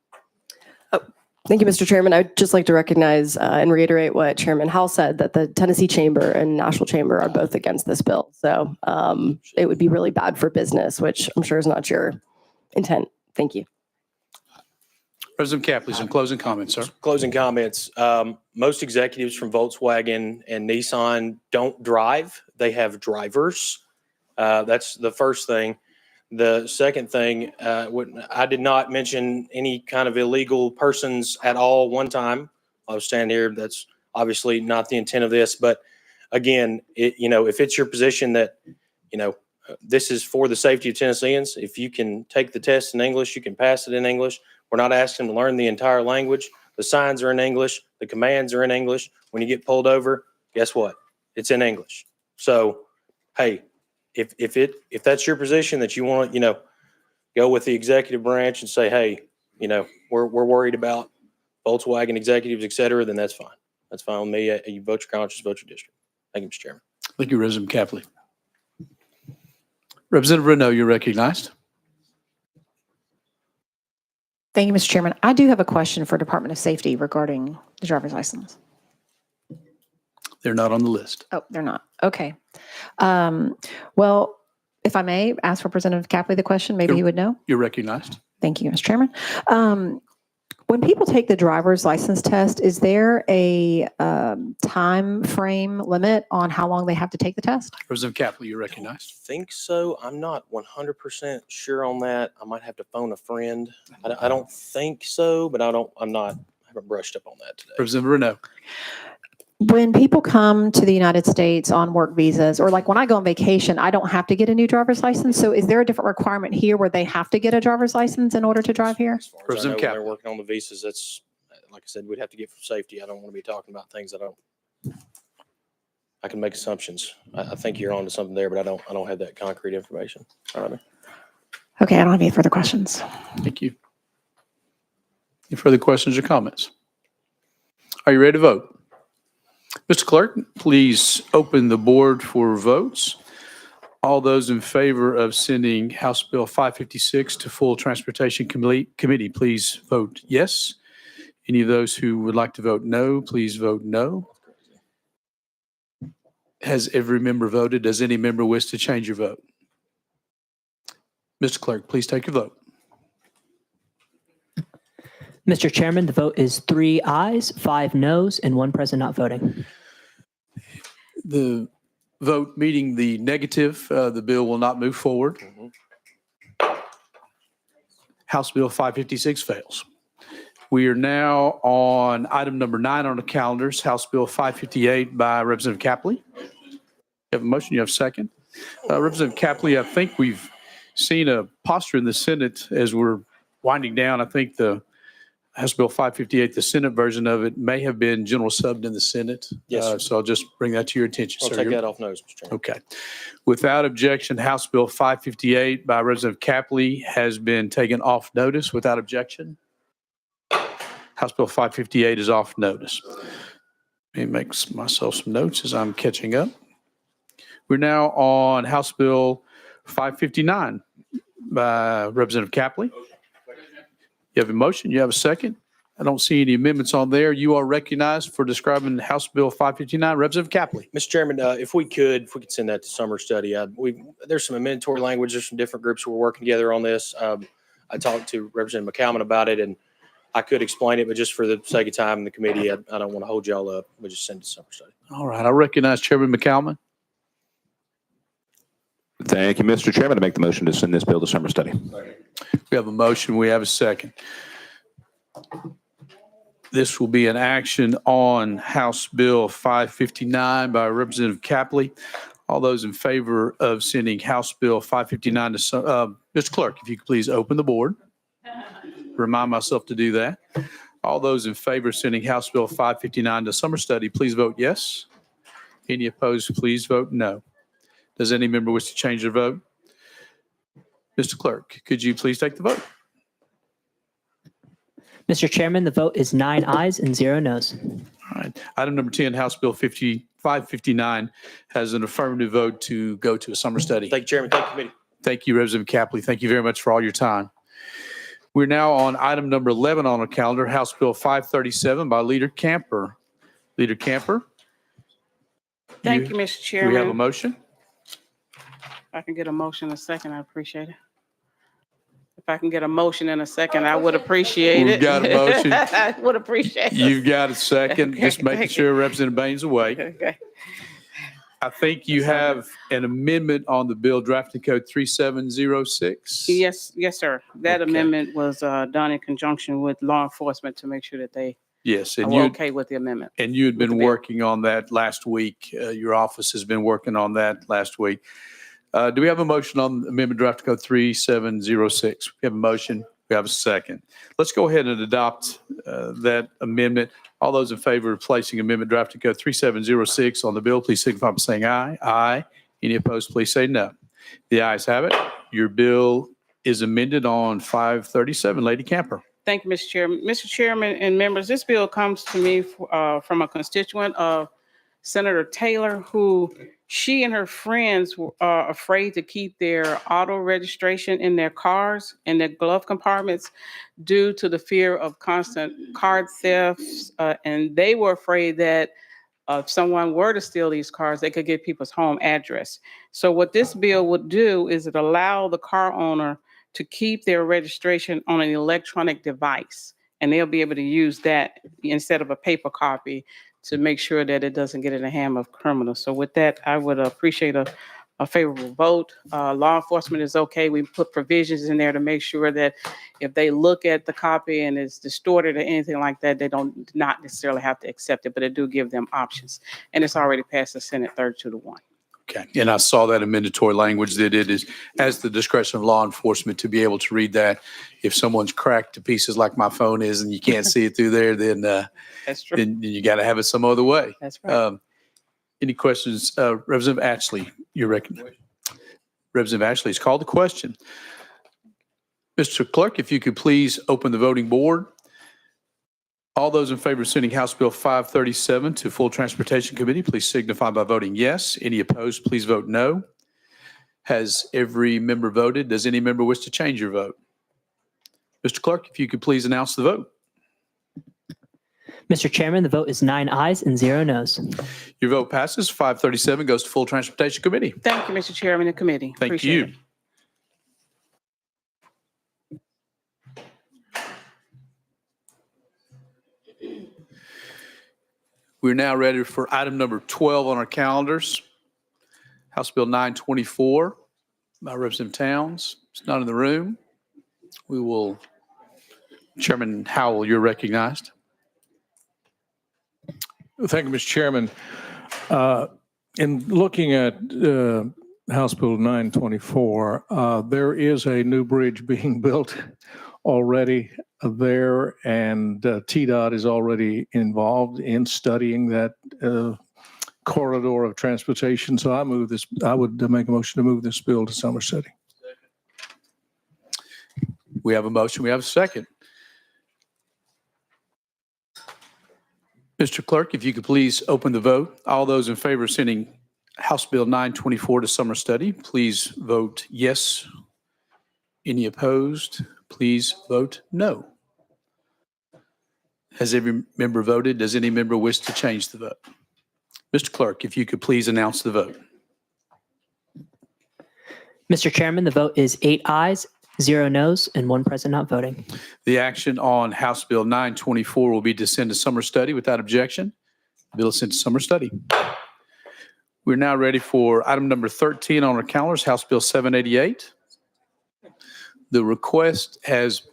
Thank you, Mr. Chairman. I'd just like to recognize and reiterate what Chairman Howell said, that the Tennessee Chamber and National Chamber are both against this bill. So it would be really bad for business, which I'm sure is not your intent. Thank you. President Capley, some closing comments, sir. Closing comments. Most executives from Volkswagen and Nissan don't drive. They have drivers. That's the first thing. The second thing, I did not mention any kind of illegal persons at all one time. I was standing here. That's obviously not the intent of this. But again, if it's your position that, this is for the safety of Tennesseans, if you can take the test in English, you can pass it in English. We're not asking them to learn the entire language. The signs are in English. The commands are in English. When you get pulled over, guess what? It's in English. So, hey, if that's your position that you want to, go with the executive branch and say, hey, we're worried about Volkswagen executives, et cetera, then that's fine. That's fine with me. You vote your conscience, vote your district. Thank you, Mr. Chairman. Thank you, Representative Capley. Representative Renaud, you're recognized. Thank you, Mr. Chairman. I do have a question for Department of Safety regarding the driver's license. They're not on the list. Oh, they're not. Okay. Well, if I may ask Representative Capley the question, maybe he would know. You're recognized. Thank you, Mr. Chairman. When people take the driver's license test, is there a time frame limit on how long they have to take the test? Representative Capley, you're recognized. I think so. I'm not 100% sure on that. I might have to phone a friend. I don't think so, but I haven't brushed up on that today. Representative Renaud. When people come to the United States on work visas, or like when I go on vacation, I don't have to get a new driver's license. So is there a different requirement here where they have to get a driver's license in order to drive here? As far as I know, when they're working on the visas, that's, like I said, we'd have to get for safety. I don't want to be talking about things I can make assumptions. I think you're onto something there, but I don't have that concrete information. All right. Okay, I don't have any further questions. Thank you. Any further questions or comments? Are you ready to vote? Mr. Clerk, please open the board for votes. All those in favor of sending House Bill 556 to full Transportation Committee, please vote yes. Any of those who would like to vote no, please vote no. Has every member voted? Does any member wish to change your vote? Mr. Clerk, please take your vote. Mr. Chairman, the vote is 3 ayes, 5 noes, and 1 present not voting. The vote meeting the negative, the bill will not move forward. House Bill 556 fails. We are now on item number 9 on the calendars, House Bill 558 by Representative Capley. You have a motion, you have a second. Representative Capley, I think we've seen a posture in the Senate as we're winding down. I think the House Bill 558, the Senate version of it, may have been general subbed in the Senate. Yes, sir. So I'll just bring that to your attention, I'll sir. take that off notice, Mr. Chairman. Okay. Without objection, House Bill 558 by Representative Capley has been taken off notice without objection. House Bill 558 is off notice. Let me make myself some notes as I'm catching up. We're now on House Bill 559 by Representative Capley. You have a motion, you have a second. I don't see any amendments on there. You are recognized for describing House Bill 559. Representative Capley. Mr. Chairman, if we could send that to summer study. There's some amendatory language. There's some different groups who are working together on this. I talked to Representative McCalman about it, and I could explain it, but just for the sake of time in the committee, I don't want to hold y'all up. We'll just send it to summer study. All right. I recognize Chairman McCalman. Thank you, Mr. Chairman. I make the motion to send this bill to summer study. We have a motion. We have a second. This will be an action on House Bill 559 by Representative Capley. All those in favor of sending House Bill 559 to, Mr. Clerk, if you could please open the board. Remind myself to do that. All those in favor of sending House Bill 559 to summer study, please vote yes. Any opposed, please vote no. Does any member wish to change their vote? Mr. Clerk, could you please take the vote? Mr. Chairman, the vote is 9 ayes and 0 noes. All right. Item number 10, House Bill 559 has an affirmative vote to go to a summer study. Thank you, Chairman. Thank you, committee. Thank you, Representative Capley. Thank you very much for all your time. We're now on item number 11 on our calendar, House Bill 537 by Leader Camper. Leader Camper. Thank you, Mr. Do Chairman. we have a motion? If I can get a motion in a second, I appreciate it. If I can get a motion in a second, I would appreciate it. We've got a motion. I would appreciate it. You've got a second. Okay, Just making thank sure Representative Baines awake. Okay. I think you have an amendment on the bill drafting code 3706. Yes, sir. That Okay. amendment was done in conjunction with law enforcement to make sure that they Yes, are and you okay with the amendment. and you had with the been bill. working on that last week. Your office has been working on that last week. Do we have a motion on amendment draft code 3706? We have a motion. We have a second. Let's go ahead and adopt that amendment. All those in favor of placing amendment draft code 3706 on the bill, please signify by saying aye. Aye. Any opposed, please say no. The ayes have it. Your bill is amended on 537. Lady Camper. Thank you, Mr. Chairman. Mr. Chairman and members, this bill comes to me from a constituent of Senator Taylor, who she and her friends are afraid to keep their auto registration in their cars, in their glove compartments, due to the fear of constant card thefts. And they were afraid that if someone were to steal these cars, they could get people's home address. So what this bill would do is it allow the car owner to keep their registration on an electronic device, and they'll be able to use that instead of a paper copy to make sure that it doesn't get in the hand of criminals. So with that, I would appreciate a favorable vote. Law enforcement is okay. We put provisions in there to make sure that if they look at the copy and it's distorted or anything like that, they don't not necessarily have to accept it, but it do give them options. And it's already passed the Senate 32-1. Okay. And I saw that amendatory language that it is as the discretion of law enforcement to be able to read that. If someone's cracked to pieces like my phone is and you can't see it through there, then That's true. then you got to have it some other way. That's right. Any questions? Representative Ashley, your recommendation. Representative Ashley has called the question. Mr. Clerk, if you could please open the voting board. All those in favor of sending House Bill 537 to Full Transportation Committee, please signify by voting yes. Any opposed, please vote no. Has every member voted? Does any member wish to change your vote? Mr. Clerk, if you could please announce the vote. Mr. Chairman, the vote is 9 ayes and 0 noes. Your vote passes. 537 goes to Full Transportation Committee. Thank you, Mr. Chairman and committee. Thank Appreciate you. it. We're now ready for item number 12 on our calendars. House Bill 924 by Representative Towns. It's not in the room. We will, Chairman Howell, you're recognized. Thank you, Mr. Chairman. In looking at House Bill 924, there is a new bridge being built already there, and TDOT is already involved in studying that corridor of transportation. So I would make a motion to move this bill to summer study. We have a motion. We have a second. Mr. Clerk, if you could please open the vote. All those in favor of sending House Bill 924 to summer study, please vote yes. Any opposed, please vote no. Has every member voted? Does any member wish to change the vote? Mr. Clerk, if you could please announce the vote. Mr. Chairman, the vote is 8 ayes, 0 noes, and 1 present not voting. The action on House Bill 924 will be to send to summer study without objection. The bill is sent to summer study. We're now ready for item number 13 on our calendars, House Bill 788. The request has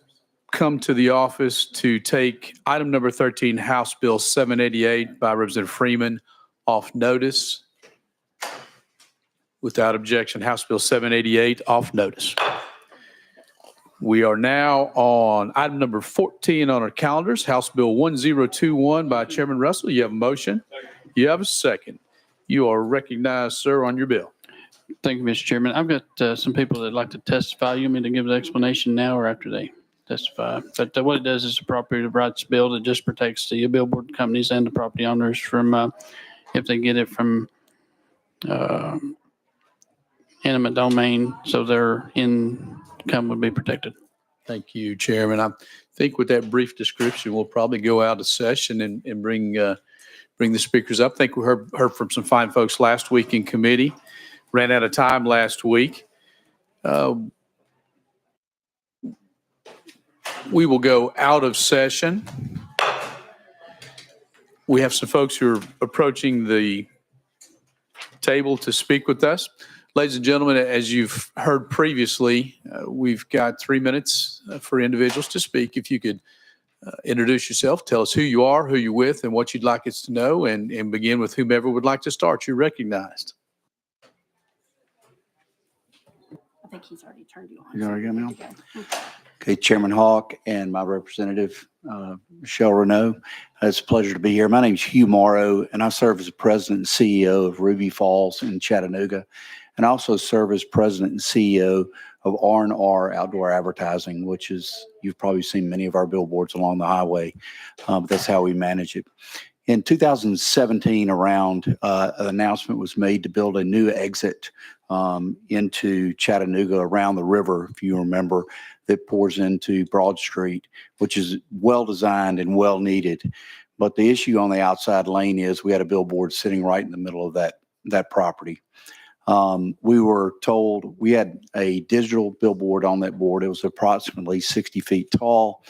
come to the office to take item number 13, House Bill 788 by Representative Freeman off notice. Without objection, House Bill 788 off notice. We are now on item number 14 on our calendars, House Bill 1021 by Chairman Russell. You have a motion. You have a second. You are recognized, sir, on your bill. Thank you, Mr. Chairman. I've got some people that'd like to testify. You want me to give the explanation now or after they testify? But what it does is a property rights bill that just protects the billboard companies and the property owners from if they get it from eminent domain, so their income would be protected. Thank you, Chairman. I think with that brief description, we'll probably go out of session and bring the speakers up. I think we heard from some fine folks last week in committee. Ran out of time last week. We will go out of session. We have some folks who are approaching the table to speak with us. Ladies and gentlemen, as you've heard previously, we've got 3 minutes for individuals to speak. If you could introduce yourself, tell us who you are, who you're with, and what you'd like us to know, and begin with whomever would like to start. You're recognized. I think he's already turned you on. You already got me on? Okay, Chairman Hawk and my representative, Michelle Renault. It's a pleasure to be here. My name is Hugh Morrow, and I serve as the president and CEO of Ruby Falls in Chattanooga, and I also serve as president and CEO of R&R Outdoor Advertising, which is, you've probably seen many of our billboards along the highway, but that's how we manage it. In 2017, around, an announcement was made to build a new exit into Chattanooga around the river, if you remember, that pours into Broad Street, which is well designed and well needed. But the issue on the outside lane is we had a billboard sitting right in the middle of that property. We were told we had a digital billboard on that board. It was approximately 60 feet tall,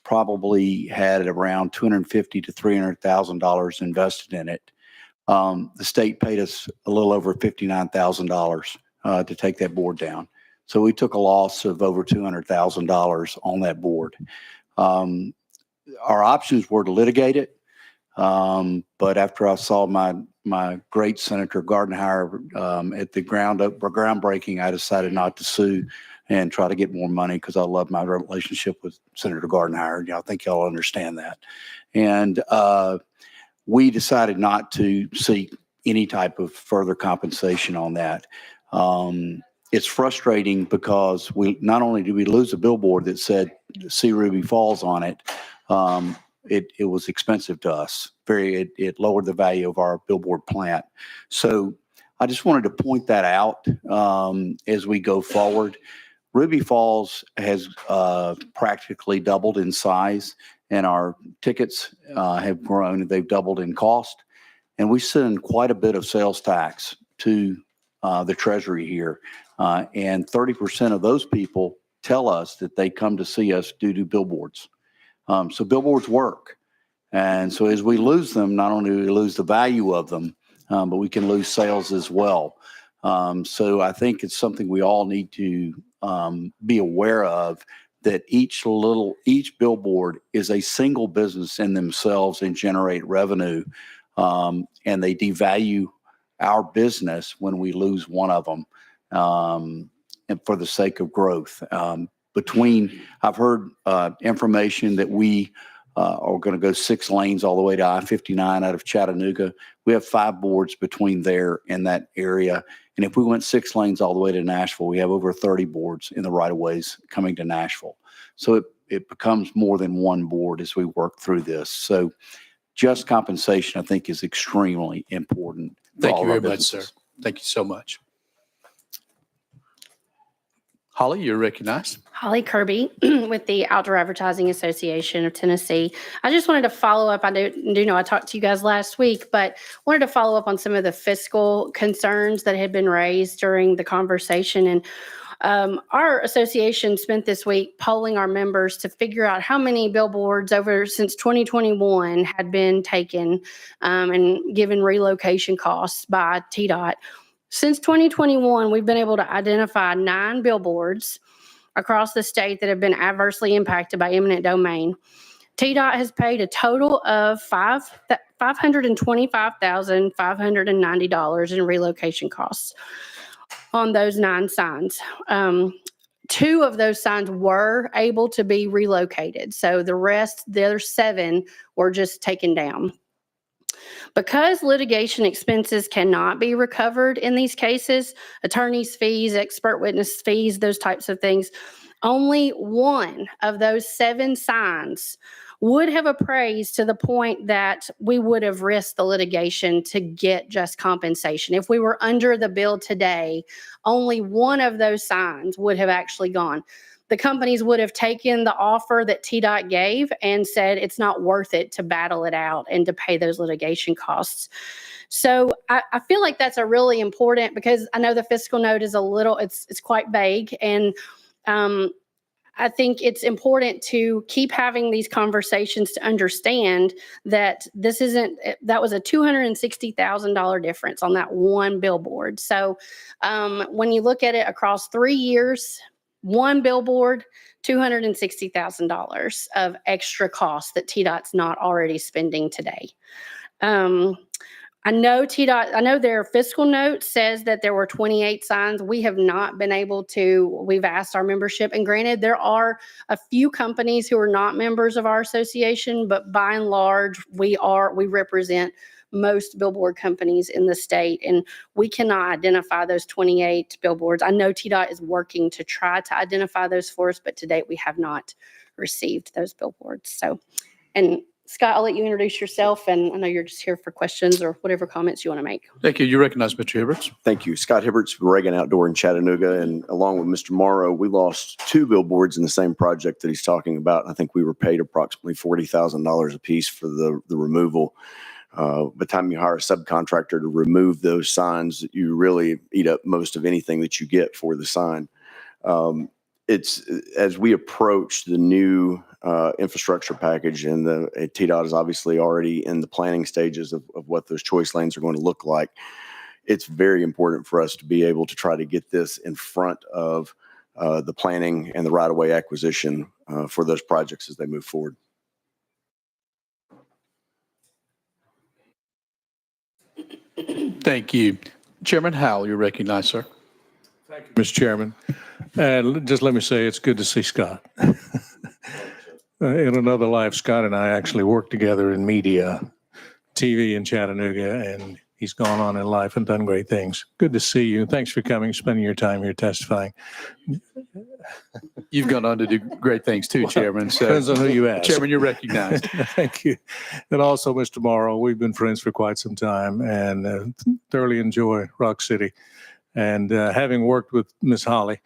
probably had around $250,000 to $300,000 invested in it. The state paid us a little over $59,000 to take that board down. So we took a loss of over $200,000 on that board. Our options were to litigate it, but after I saw my great Senator Gardenhire at the groundbreaking, I decided not to sue and try to get more money because I love my relationship with Senator Gardenhire. I think y'all understand that. And we decided not to seek any type of further compensation on that. It's frustrating because not only did we lose a billboard that said "See Ruby Falls" on it, it was expensive to us. It lowered the value of our billboard plant. So I just wanted to point that out as we go forward. Ruby Falls has practically doubled in size, and our tickets have grown. They've doubled in cost, and we send quite a bit of sales tax to the Treasury here. And 30% of those people tell us that they come to see us due to billboards. So billboards work. And so as we lose them, not only do we lose the value of them, but we can lose sales as well. So I think it's something we all need to be aware of, that each billboard is a single business in themselves and generate revenue. And they devalue our business when we lose one of them, and for the sake of growth. I've heard information that we are going to go 6 lanes all the way to I-59 out of Chattanooga. We have 5 boards between there and that area. And if we went 6 lanes all the way to Nashville, we have over 30 boards in the right of ways coming to Nashville. So it becomes more than one board as we work through this. So just compensation, I think, is extremely important. Thank you very much, sir. Thank you so much. Holly, you're recognized. Holly Kirby with the Outdoor Advertising Association of Tennessee. I just wanted to follow up. I do know I talked to you guys last week, but wanted to follow up on some of the fiscal concerns that had been raised during the conversation. And our association spent this week polling our members to figure out how many billboards since 2021 had been taken and given relocation costs by TDOT. Since 2021, we've been able to identify 9 billboards across the state that have been adversely impacted by eminent domain. TDOT has paid a total of $525,590 in relocation costs on those 9 signs. 2 of those signs were able to be relocated. So the other 7 were just taken down. Because litigation expenses cannot be recovered in these cases, attorney's fees, expert witness fees, those types of things, only 1 of those 7 signs would have appraised to the point that we would have risked the litigation to get just compensation. If we were under the bill today, only 1 of those signs would have actually gone. The companies would have taken the offer that TDOT gave and said it's not worth it to battle it out and to pay those litigation costs. So I feel like that's a really important, because I know the fiscal note is it's quite vague, and I think it's important to keep having these conversations to understand that that was a $260,000 difference on that 1 billboard. So when you look at it across 3 years, 1 billboard, $260,000 of extra costs that TDOT's not already spending today. I know their fiscal note says that there were 28 signs. We have not been able to, we've asked our membership, and granted, there are a few companies who are not members of our association, but by and large, we represent most billboard companies in the state, and we cannot identify those 28 billboards. I know TDOT is working to try to identify those for us, but to date we have not received those billboards. So, and Scott, I'll let you introduce yourself, and I know you're just here for questions or whatever comments you want to make. Thank you. You recognize Mr. Hibberts. Thank you. Scott Hibberts, Reagan Outdoor in Chattanooga, and along with Mr. Morrow, we lost 2 billboards in the same project that he's talking about. I think we were paid approximately $40,000 a piece for the removal. By the time you hire a subcontractor to remove those signs, you really eat up most of anything that you get for the sign. It's as we approach the new infrastructure package, and the TDOT is obviously already in the planning stages of what those choice lanes are going to look like. It's very important for us to be able to try to get this in front of the planning and the right-of-way acquisition for those projects as they move forward. Thank you. Chairman Howell, you're recognized, sir. Thank you, Mr. Chairman. And just let me say, it's good to see Scott. In another life, Scott and I actually worked together in media, TV in Chattanooga, and he's gone on in life and done great things. Good to see you. Thanks for coming, spending your time here testifying. You've gone on to do great things too, Chairman. So, depends on who you ask. Chairman, you're recognized. Thank you. And also, Mr. Morrow, we've been friends for quite some time and thoroughly enjoy Rock City. And having worked with Ms. Holly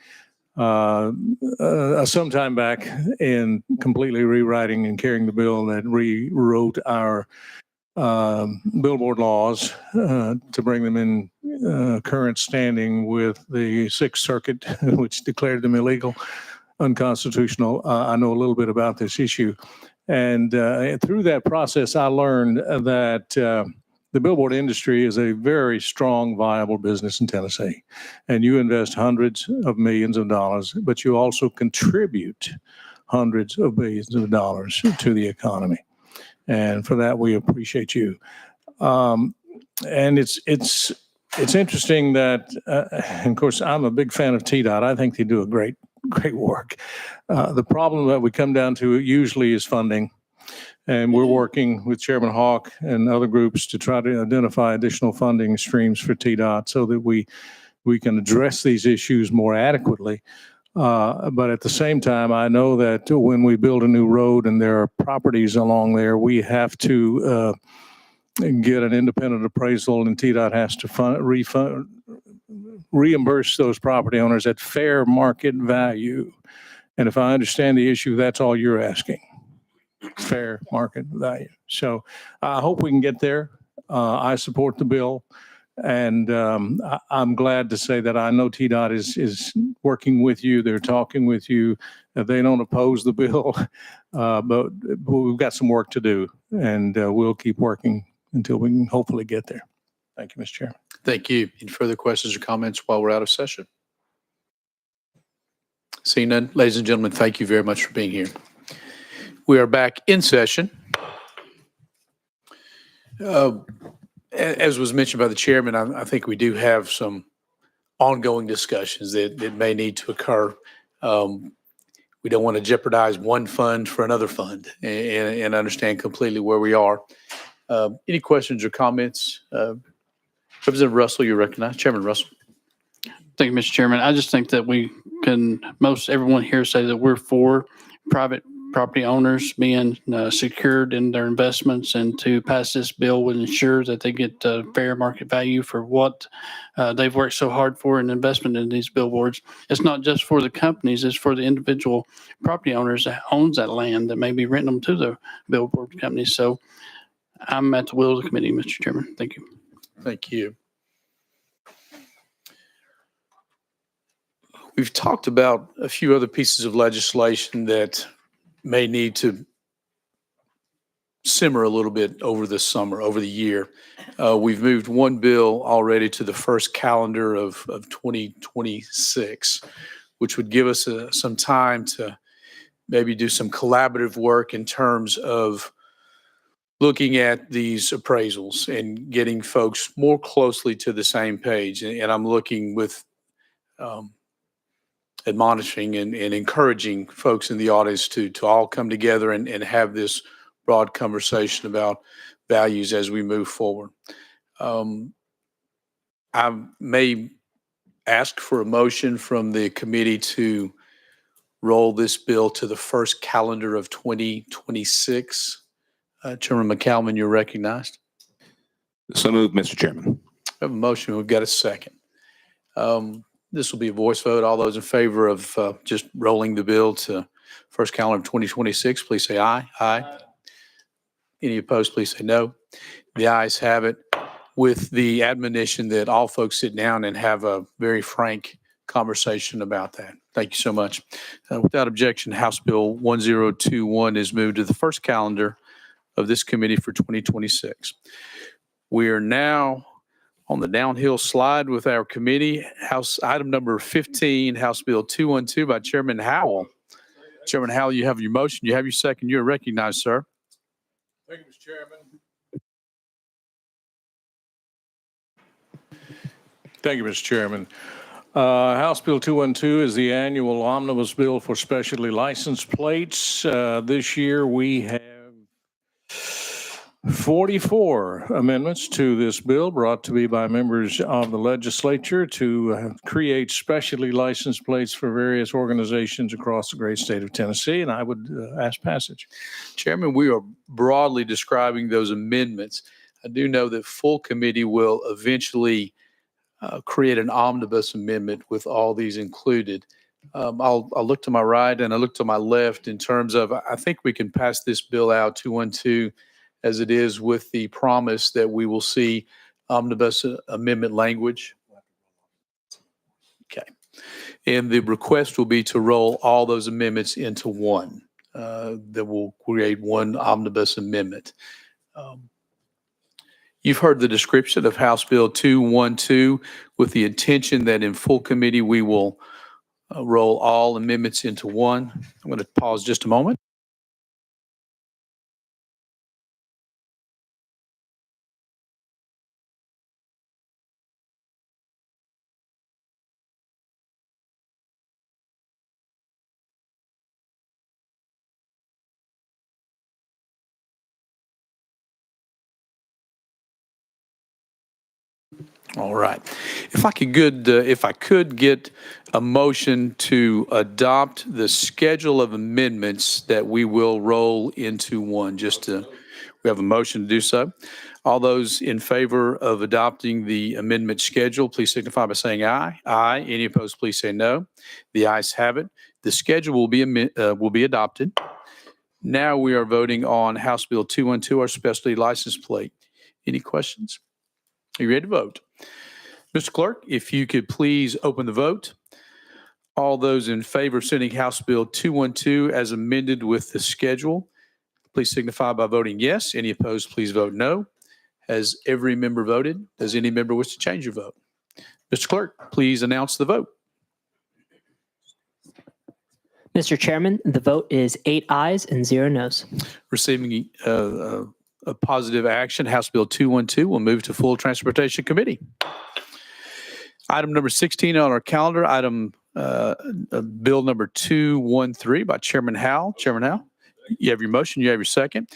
some time back in completely rewriting and carrying the bill that rewrote our billboard laws to bring them in current standing with the Sixth Circuit, which declared them illegal, unconstitutional. I know a little bit about this issue. And through that process, I learned that the billboard industry is a very strong, viable business in Tennessee. And you invest hundreds of millions of dollars, but you also contribute hundreds of billions of dollars to the economy. And for that, we appreciate you. And it's interesting that, and of course, I'm a big fan of TDOT. I think they do a great work. The problem that we come down to usually is funding. And we're working with Chairman Hawk and other groups to try to identify additional funding streams for TDOT so that we can address these issues more adequately. But at the same time, I know that when we build a new road and there are properties along there, we have to get an independent appraisal, and TDOT has to reimburse those property owners at fair market value. And if I understand the issue, that's all you're asking. Fair market value. So I hope we can get there. I support the bill, and I'm glad to say that I know TDOT is working with you. They're talking with you. They don't oppose the bill, but we've got some work to do, and we'll keep working until we can hopefully get there. Thank you, Mr. Chairman. Thank you. Any further questions or comments while we're out of session? Seeing none, ladies and gentlemen, thank you very much for being here. We are back in session. As was mentioned by the chairman, I think we do have some ongoing discussions that may need to occur. We don't want to jeopardize one fund for another fund and understand completely where we are. Any questions or comments? Representative Russell, you're recognized. Chairman Russell. Thank you, Mr. Chairman. I just think that we can, everyone here say that we're for private property owners being secured in their investments, and to pass this bill would ensure that they get fair market value for what they've worked so hard for an investment in these billboards. It's not just for the companies, it's for the individual property owners that owns that land that may be renting them to the billboard companies. So I'm at the will of the committee, Mr. Chairman. Thank you. Thank you. We've talked about a few other pieces of legislation that may need to simmer a little bit over the summer, over the year. We've moved one bill already to the first calendar of 2026, which would give us some time to maybe do some collaborative work in terms of looking at these appraisals and getting folks more closely to the same page. And I'm looking with admonishing and encouraging folks in the audience to all come together and have this broad conversation about values as we move forward. I may ask for a motion from the committee to roll this bill to the first calendar of 2026. Chairman McCalman, you're recognized. So moved, Mr. Chairman. We have a motion. We've got a second. This will be a voice vote. All those in favor of just rolling the bill to first calendar of 2026, please say aye. Aye. Any opposed, please say no. The ayes have it, with the admonition that all folks sit down and have a very frank conversation about that. Thank you so much. Without objection, House Bill 1021 is moved to the first calendar of this committee for 2026. We are now on the downhill slide with our committee. House item number 15, House Bill 212 by Chairman Howell. Chairman Howell, you have your motion. You have your second. You're recognized, sir. Thank you, Mr. Chairman. Thank you, Mr. Chairman. House Bill 212 is the annual omnibus bill for specialty license plates. This year we have 44 amendments to this bill brought to me by members of the legislature to create specialty license plates for various organizations across the great state of Tennessee, and I would ask passage. Chairman, we are broadly describing those amendments. I do know that full committee will eventually create an omnibus amendment with all these included. I'll look to my right and I look to my left in terms of, I think we can pass this bill out 212 as it is, with the promise that we will see omnibus amendment language. Okay. And the request will be to roll all those amendments into one. that will create one omnibus amendment. You've heard the description of House Bill 212 with the intention that in full committee we will roll all amendments into one. I'm going to pause just a moment. All right. If I could get a motion to adopt the schedule of amendments that we will roll into one, we have a motion to do so. All those in favor of adopting the amendment schedule, please signify by saying aye. Aye. Any opposed, please say no. The ayes have it. The schedule will be adopted. Now we are voting on House Bill 212, our specialty license plate. Any questions? Are you ready to vote? Mr. Clerk, if you could please open the vote. All those in favor of sending House Bill 212 as amended with the schedule, please signify by voting yes. Any opposed, please vote no. Has every member voted? Does any member wish to change your vote? Mr. Clerk, please announce the vote. Mr. Chairman, the vote is 8 ayes and 0 noes. Receiving a positive action, House Bill 212 will move to full transportation committee. Item number 16 on our calendar, bill number 213 by Chairman Howell. Chairman Howell, you have your motion, you have your second.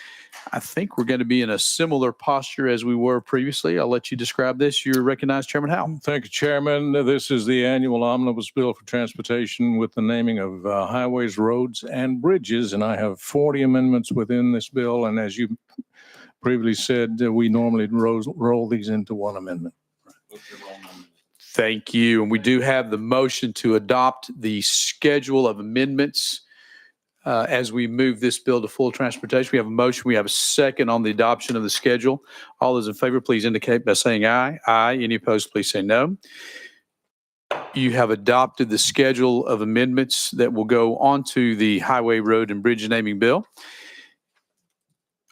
I think we're going to be in a similar posture as we were previously. I'll let you describe this. You're recognized, Chairman Howell. Thank you, Chairman. This is the annual omnibus bill for transportation with the naming of highways, roads, and bridges. And I have 40 amendments within this bill. And as you previously said, we normally roll these into one amendment. Thank you. And we do have the motion to adopt the schedule of amendments as we move this bill to full transportation. We have a motion. We have a second on the adoption of the schedule. All those in favor, please indicate by saying aye. Aye. Any opposed, please say no. You have adopted the schedule of amendments that will go onto the highway, road, and bridge naming bill.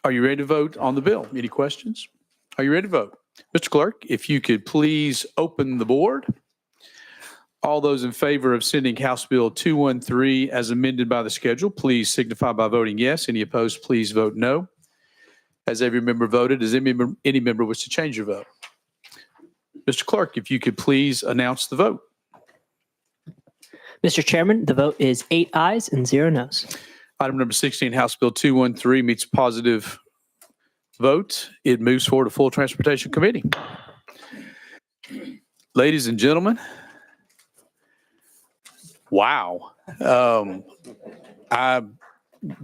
Are you ready to vote on the bill? Any questions? Are you ready to vote? Mr. Clerk, if you could please open the board. All those in favor of sending House Bill 213 as amended by the schedule, please signify by voting yes. Any opposed, please vote no. Has every member voted? Does any member wish to change your vote? Mr. Clerk, if you could please announce the vote. Mr. Chairman, the vote is 8 ayes and 0 noes. Item number 16, House Bill 213 meets a positive vote. It moves forward to full transportation committee. Ladies and gentlemen, wow. I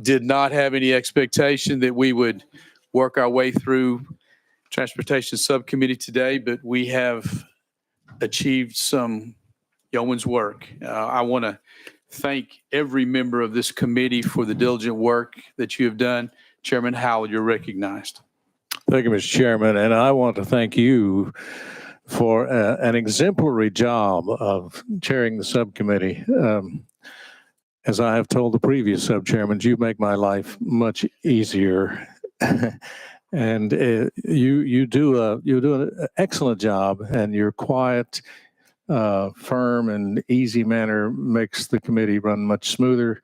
did not have any expectation that we would work our way through Transportation Subcommittee today, but we have achieved some yeoman's work. I want to thank every member of this committee for the diligent work that you have done. Chairman Howell, you're recognized. Thank you, Mr. Chairman. And I want to thank you for an exemplary job of chairing the subcommittee. As I have told the previous sub-chairmans, you make my life much easier. And you do an excellent job, and your quiet, firm, and easy manner makes the committee run much smoother.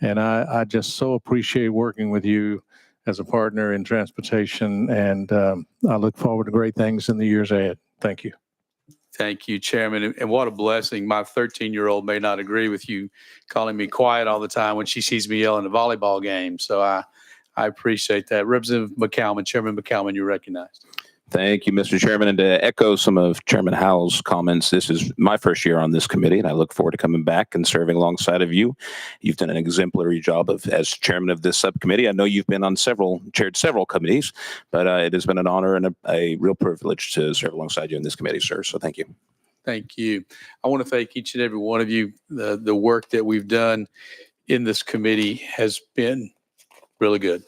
And I just so appreciate working with you as a partner in transportation, and I look forward to great things in the years ahead. Thank you. Thank you, Chairman. And what a blessing. My 13-year-old may not agree with you calling me quiet all the time when she sees me yelling a volleyball game. So I appreciate that. Representative McCalman, Chairman McCalman, you're recognized. Thank you, Mr. Chairman. And to echo some of Chairman Howell's comments, this is my first year on this committee, and I look forward to coming back and serving alongside of you. You've done an exemplary job as chairman of this subcommittee. I know you've been on chaired several committees, but it has been an honor and a real privilege to serve alongside you in this committee, sir. So thank you. Thank you. I want to thank each and every one of you. The work that we've done in this committee has been really good.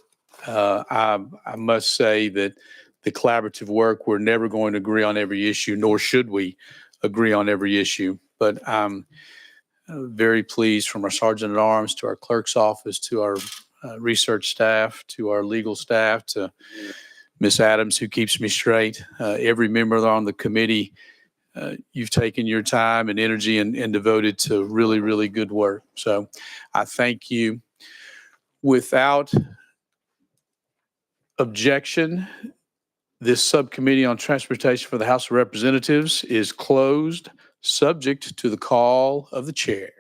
I must say that the collaborative work, we're never going to agree on every issue, nor should we agree on every issue. But I'm very pleased, from our Sergeant at Arms to our clerk's office to our research staff, to our legal staff, to Ms. Adams, who keeps me straight, every member on the committee. You've taken your time and energy and devoted to really, really good work. So I thank you. Without objection, this subcommittee on transportation for the House of Representatives is closed, subject to the call of the chair.